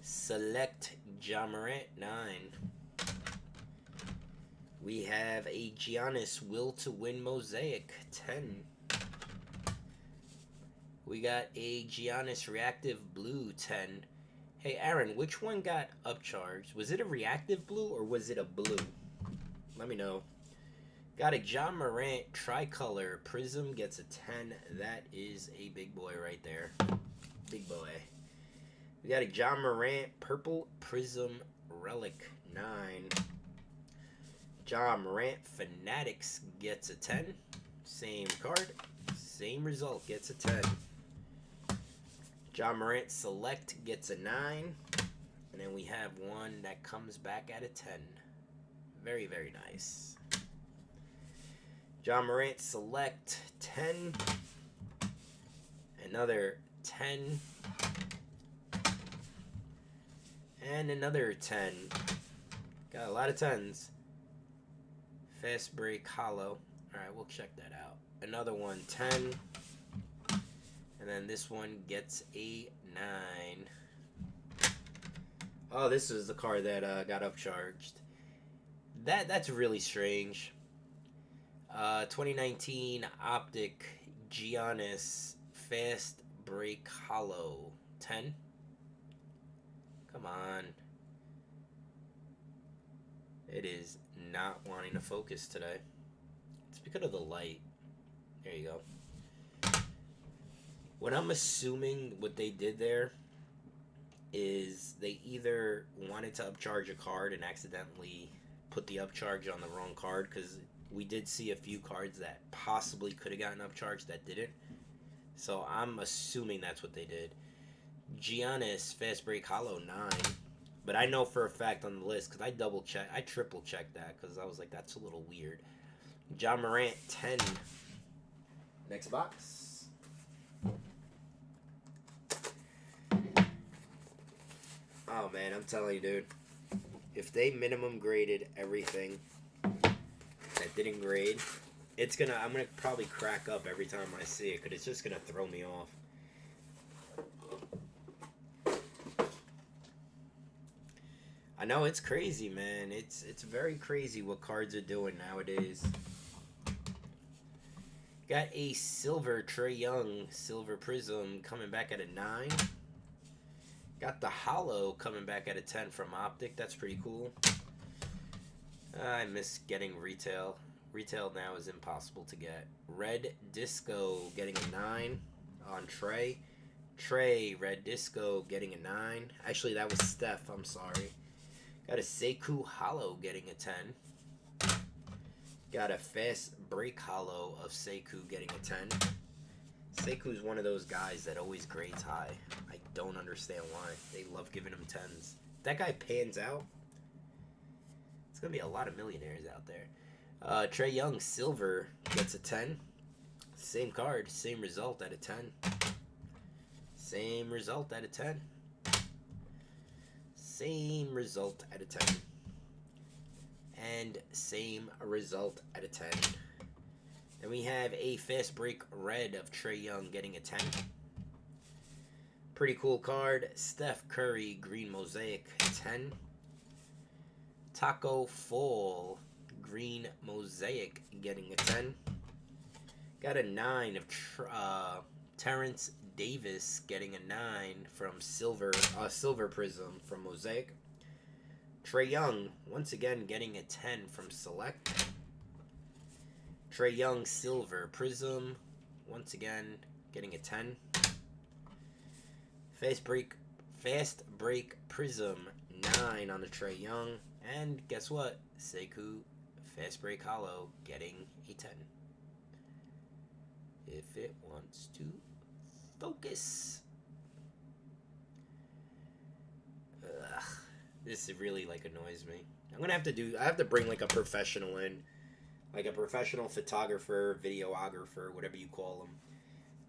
Select Ja Morant 9. We have a Giannis Will to Win Mosaic 10. We got a Giannis Reactive Blue 10. Hey Aaron, which one got upcharged? Was it a Reactive Blue or was it a blue? Let me know. Got a Ja Morant Tricolor Prism gets a 10. That is a big boy right there. Big boy. We got a Ja Morant Purple Prism Relic 9. Ja Morant Fanatics gets a 10. Same card, same result, gets a 10. Ja Morant Select gets a 9. And then we have one that comes back at a 10. Very, very nice. Ja Morant Select 10. Another 10. And another 10. Got a lot of 10s. Fast Break Hollow. Alright, we'll check that out. Another one, 10. And then this one gets a 9. Oh, this is the card that got upcharged. That's really strange. 2019 Optic Giannis Fast Break Hollow 10. Come on. It is not wanting to focus today. It's because of the light. There you go. What I'm assuming what they did there is they either wanted to upcharge a card and accidentally put the upcharge on the wrong card, because we did see a few cards that possibly could have gotten upcharged that didn't. So I'm assuming that's what they did. Giannis Fast Break Hollow 9. But I know for a fact on the list, because I triple checked that, because I was like, that's a little weird. Ja Morant 10. Next box. Oh man, I'm telling you, dude. If they minimum graded everything that didn't grade, I'm gonna probably crack up every time I see it, because it's just gonna throw me off. I know, it's crazy, man. It's very crazy what cards are doing nowadays. Got a silver Trae Young Silver Prism coming back at a 9. Got the Hollow coming back at a 10 from Optic. That's pretty cool. I miss getting retail. Retail now is impossible to get. Red Disco getting a 9 on Trey. Trey, Red Disco getting a 9. Actually, that was Steph. I'm sorry. Got a Sekou Hollow getting a 10. Got a Fast Break Hollow of Sekou getting a 10. Sekou's one of those guys that always grades high. I don't understand why. They love giving him 10s. If that guy pans out, it's going to be a lot of millionaires out there. Trey Young, Silver, gets a 10. Same card, same result at a 10. Same result at a 10. Same result at a 10. And same result at a 10. Then we have a Fast Break Red of Trey Young getting a 10. Pretty cool card. Steph Curry Green Mosaic 10. Taco Fall Green Mosaic getting a 10. Got a 9 of Terrence Davis getting a 9 from Silver Prism from Mosaic. Trey Young once again getting a 10 from Select. Trey Young Silver Prism once again getting a 10. Fast Break Prism 9 on the Trey Young. And guess what? Sekou Fast Break Hollow getting a 10. If it wants to focus. Ugh, this really annoys me. I have to bring a professional in. Like a professional photographer, videographer, whatever you call them,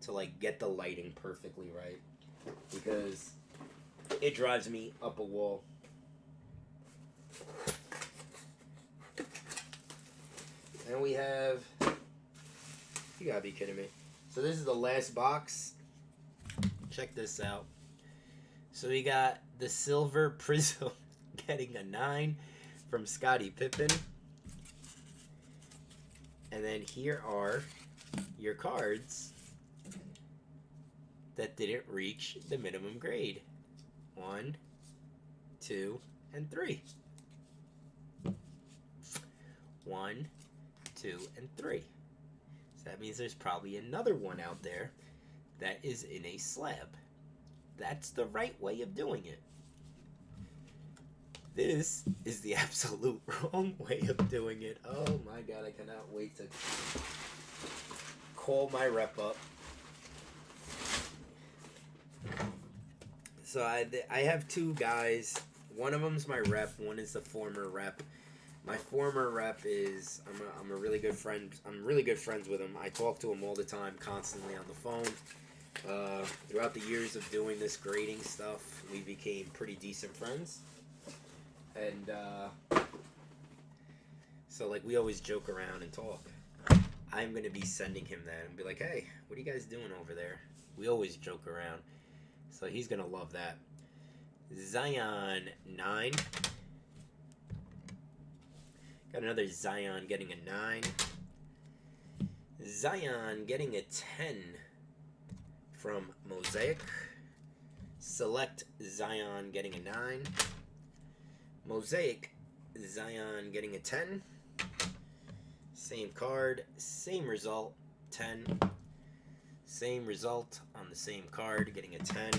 to get the lighting perfectly right, because it drives me up a wall. And we have, you gotta be kidding me. So this is the last box. Check this out. So we got the Silver Prism getting a 9 from Scottie Pippen. And then here are your cards that didn't reach the minimum grade. 1, 2, and 3. 1, 2, and 3. So that means there's probably another one out there that is in a slab. That's the right way of doing it. This is the absolute wrong way of doing it. Oh my god, I cannot wait to call my rep up. So I have two guys. One of them's my rep, one is the former rep. My former rep is, I'm a really good friend. I'm really good friends with him. I talk to him all the time, constantly on the phone. Throughout the years of doing this grading stuff, we became pretty decent friends. And so we always joke around and talk. I'm going to be sending him that and be like, hey, what are you guys doing over there? We always joke around. So he's going to love that. Zion 9. Got another Zion getting a 9. Zion getting a 10 from Mosaic. Select Zion getting a 9. Mosaic Zion getting a 10. Same card, same result, 10. Same result on the same card, getting a 10.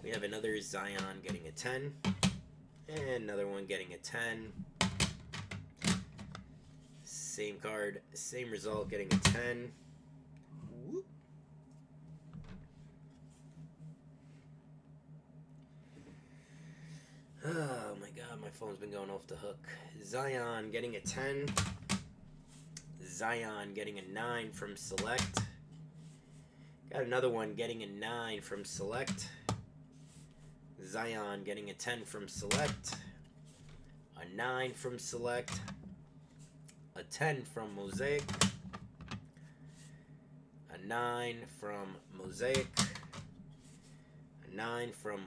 We have another Zion getting a 10. And another one getting a 10. Same card, same result, getting a 10. Whoop. Oh my god, my phone's been going off the hook. Zion getting a 10. Zion getting a 9 from Select. Got another one getting a 9 from Select. Zion getting a 10 from Select. A 9 from Select. A 10 from Mosaic. A 9 from Mosaic. A 9 from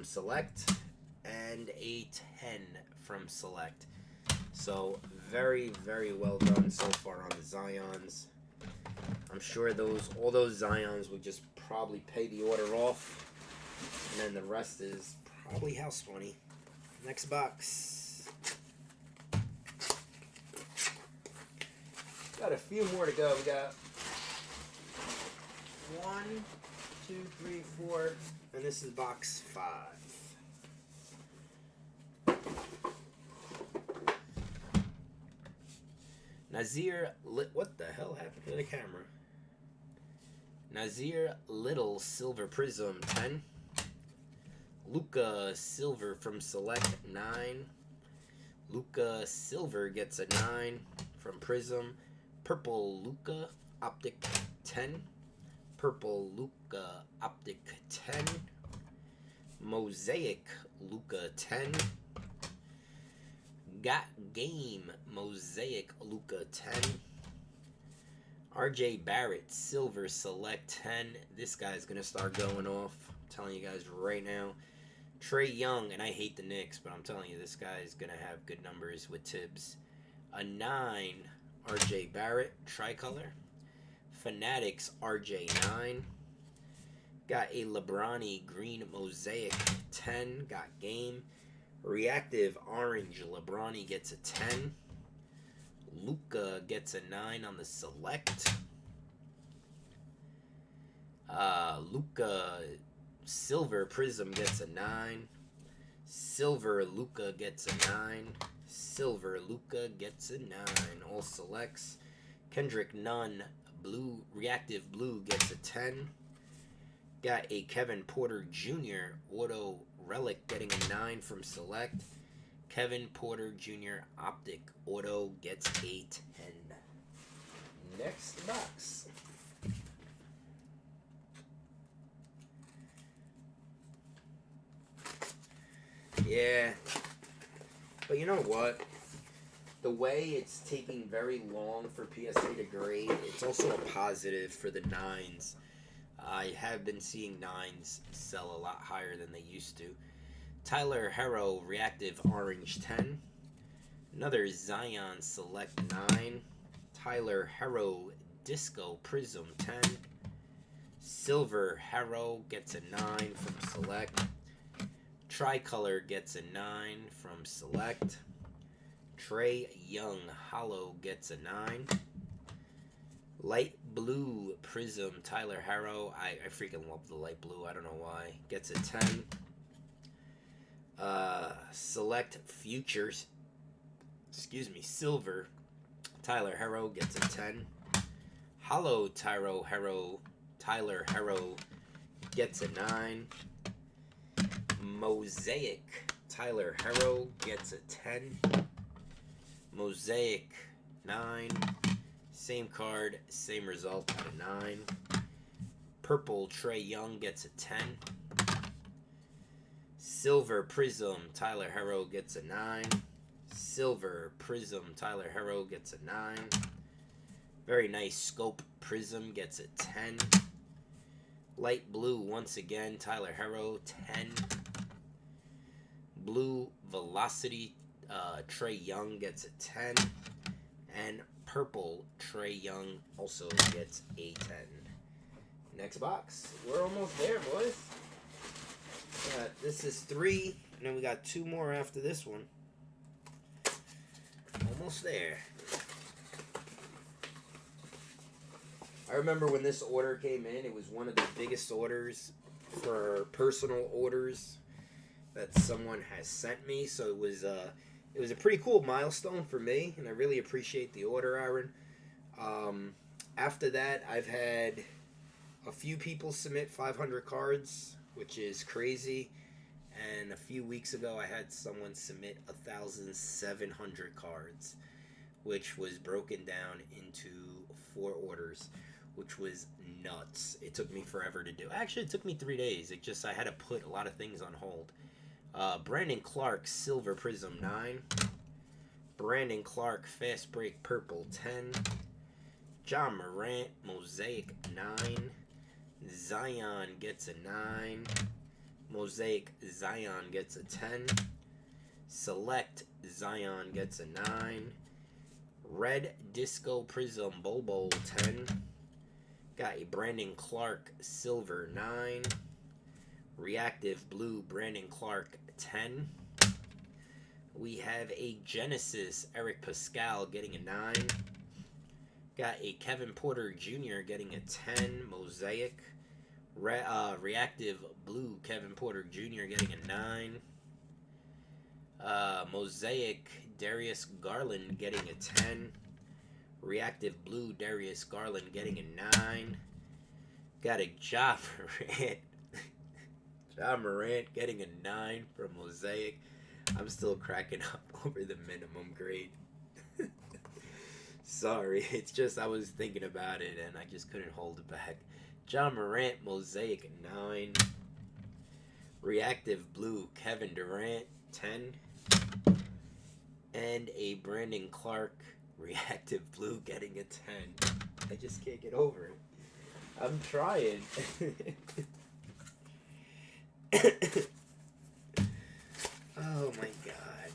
Select. And a 10 from Select. So very, very well done so far on the Zions. I'm sure all those Zions would just probably pay the order off, and then the rest is probably house money. Next box. Got a few more to go. We got 1, 2, 3, 4, and this is box 5. Nazir, what the hell happened to the camera? Nazir Little Silver Prism 10. Luca Silver from Select 9. Luca Silver gets a 9 from Prism. Purple Luca Optic 10. Purple Luca Optic 10. Mosaic Luca 10. Got Game Mosaic Luca 10. RJ Barrett Silver Select 10. This guy's going to start going off. I'm telling you guys right now. Trey Young, and I hate the Knicks, but I'm telling you, this guy is going to have good numbers with Tibbs. A 9, RJ Barrett, tricolor. Fanatics, RJ 9. Got a LeBron Green Mosaic 10. Got Game. Reactive Orange, LeBron gets a 10. Luca gets a 9 on the Select. Luca Silver Prism gets a 9. Silver Luca gets a 9. Silver Luca gets a 9. All selects. Kendrick Nunn Blue Reactive Blue gets a 10. Got a Kevin Porter Jr. Auto Relic getting a 9 from Select. Kevin Porter Jr. Optic Auto gets a 10. Next box. Yeah. But you know what? The way it's taking very long for PSA to grade, it's also a positive for the 9s. I have been seeing 9s sell a lot higher than they used to. Tyler Herro Reactive Orange 10. Another Zion Select 9. Tyler Herro Disco Prism 10. Silver Herro gets a 9 from Select. Tricolor gets a 9 from Select. Trey Young Hollow gets a 9. Light Blue Prism Tyler Herro. I freaking love the light blue. I don't know why. Gets a 10. Select Futures. Silver Tyler Herro gets a 10. Hollow Tyler Herro gets a 9. Mosaic Tyler Herro gets a 10. Mosaic 9. Same card, same result at a 9. Purple Trey Young gets a 10. Silver Prism Tyler Herro gets a 9. Silver Prism Tyler Herro gets a 9. Very nice Scope Prism gets a 10. Light Blue once again Tyler Herro 10. Blue Velocity Trey Young gets a 10. And Purple Trey Young also gets a 10. Next box. We're almost there, boys. This is 3, and then we got 2 more after this one. Almost there. I remember when this order came in, it was one of the biggest orders for personal orders that someone has sent me. So it was a pretty cool milestone for me, and I really appreciate the order, Aaron. After that, I've had a few people submit 500 cards, which is crazy. And a few weeks ago, I had someone submit 1,700 cards, which was broken down into 4 orders, which was nuts. It took me forever to do. Actually, it took me 3 days. I had to put a lot of things on hold. Brandon Clark Silver Prism 9. Brandon Clark Fast Break Purple 10. John Morant Mosaic 9. Zion gets a 9. Mosaic Zion gets a 10. Select Zion gets a 9. Red Disco Prism Bobo 10. Got a Brandon Clark Silver 9. Reactive Blue Brandon Clark 10. We have a Genesis Eric Pascal getting a 9. Got a Kevin Porter Jr. getting a 10 mosaic. Reactive blue Kevin Porter Jr. getting a 9. Mosaic Darius Garland getting a 10. Reactive blue Darius Garland getting a 9. Got a Ja Morant. Ja Morant getting a 9 from Mosaic. I'm still cracking up over the minimum grade. Sorry, it's just I was thinking about it and I just couldn't hold it back. Ja Morant Mosaic 9. Reactive blue Kevin Durant 10. And a Brandon Clark Reactive blue getting a 10. I just can't get over it. I'm trying. Oh my god.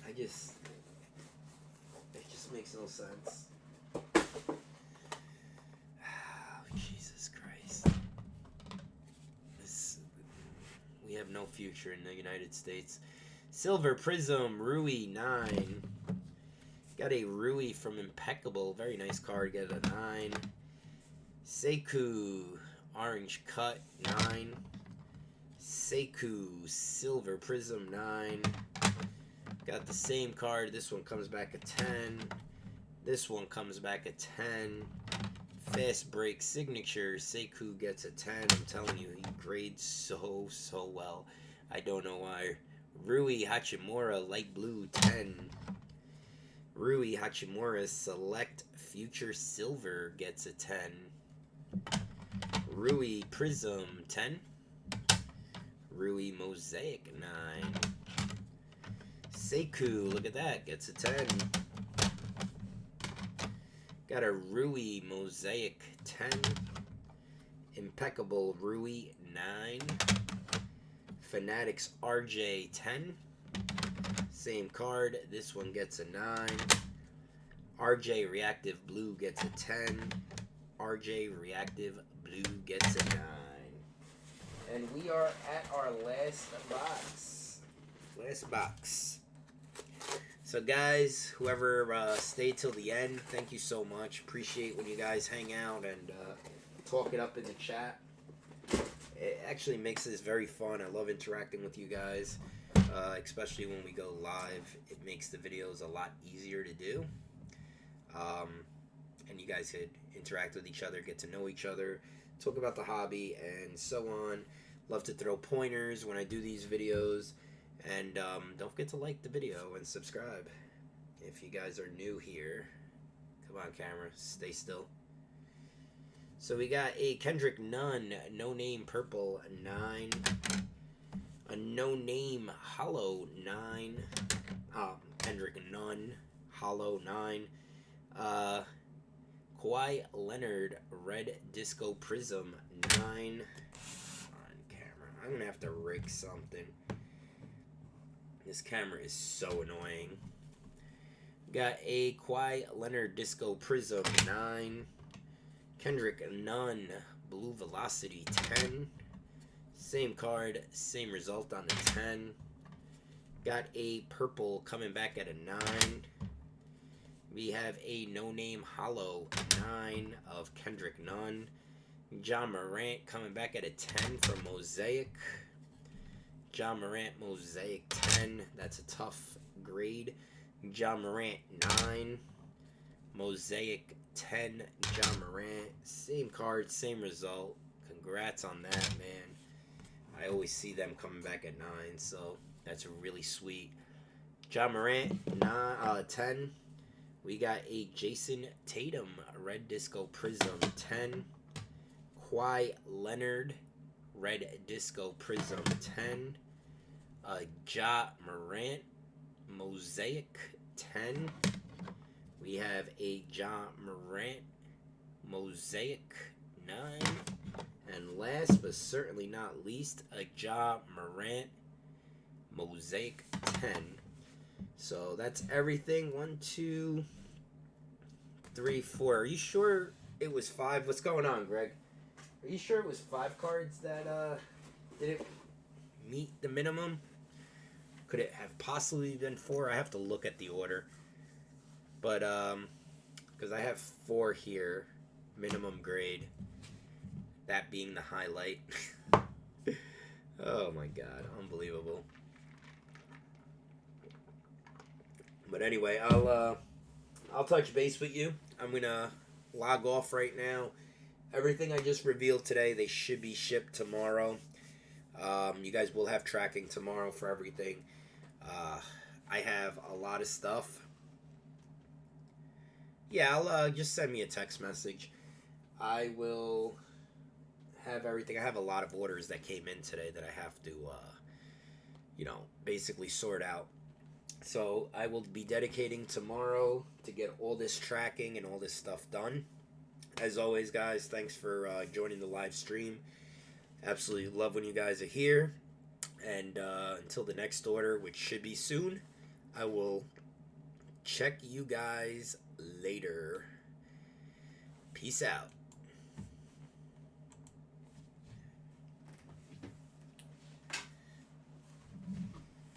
It just makes no sense. Oh, Jesus Christ. We have no future in the United States. Silver Prism, Rui 9. Got a Rui from Impeccable. Very nice card. Get a 9. Sekou, Orange Cut, 9. Sekou, Silver Prism, 9. Got the same card. This one comes back a 10. This one comes back a 10. Fast Break Signature. Sekou gets a 10. I'm telling you, he grades so well. I don't know why. Rui Hachimura, Light Blue, 10. Rui Hachimura, Select Future Silver gets a 10. Rui Prism, 10. Rui Mosaic, 9. Sekou, look at that, gets a 10. Got a Rui Mosaic, 10. Impeccable Rui, 9. Fanatics RJ, 10. Same card. This one gets a 9. RJ Reactive Blue gets a 10. RJ Reactive Blue gets a 9. And we are at our last box. Last box. So guys, whoever stayed till the end, thank you so much. Appreciate when you guys hang out and talk it up in the chat. It actually makes this very fun. I love interacting with you guys, especially when we go live. It makes the videos a lot easier to do. And you guys could interact with each other, get to know each other, talk about the hobby, and so on. Love to throw pointers when I do these videos. And don't forget to like the video and subscribe. If you guys are new here, come on camera, stay still. So we got a Kendrick Nunn, No Name Purple, 9. A No Name Hollow, 9. Kendrick Nunn, Hollow, 9. Kawhi Leonard, Red Disco Prism, 9. On camera. I'm going to have to rig something. This camera is so annoying. Got a Kawhi Leonard Disco Prism, 9. Kendrick Nunn, Blue Velocity, 10. Same card, same result on the 10. Got a purple coming back at a 9. We have a No Name Hollow, 9 of Kendrick Nunn. Ja Morant coming back at a 10 from Mosaic. Ja Morant Mosaic 10. That's a tough grade. Ja Morant 9. Mosaic 10. Ja Morant. Same card, same result. Congrats on that, man. I always see them coming back at 9, so that's really sweet. Ja Morant 10. We got a Jason Tatum Red Disco Prism 10. Kawhi Leonard Red Disco Prism 10. Ja Morant Mosaic 10. We have a Ja Morant Mosaic 9. And last but certainly not least, a Ja Morant Mosaic 10. So that's everything. 1, 2, 3, 4. Are you sure it was 5? What's going on, Greg? Are you sure it was 5 cards that didn't meet the minimum? Could it have possibly been 4? I have to look at the order. But because I have 4 here, minimum grade, that being the highlight. Oh my god, unbelievable. But anyway, I'll touch base with you. I'm gonna log off right now. Everything I just revealed today, they should be shipped tomorrow. You guys will have tracking tomorrow for everything. I have a lot of stuff. Yeah, I'll just send me a text message. I will have everything. I have a lot of orders that came in today that I have to, basically sort out. So I will be dedicating tomorrow to get all this tracking and all this stuff done. As always, guys, thanks for joining the live stream. Absolutely love when you guys are here. And until the next order, which should be soon, I will check you guys later. Peace out.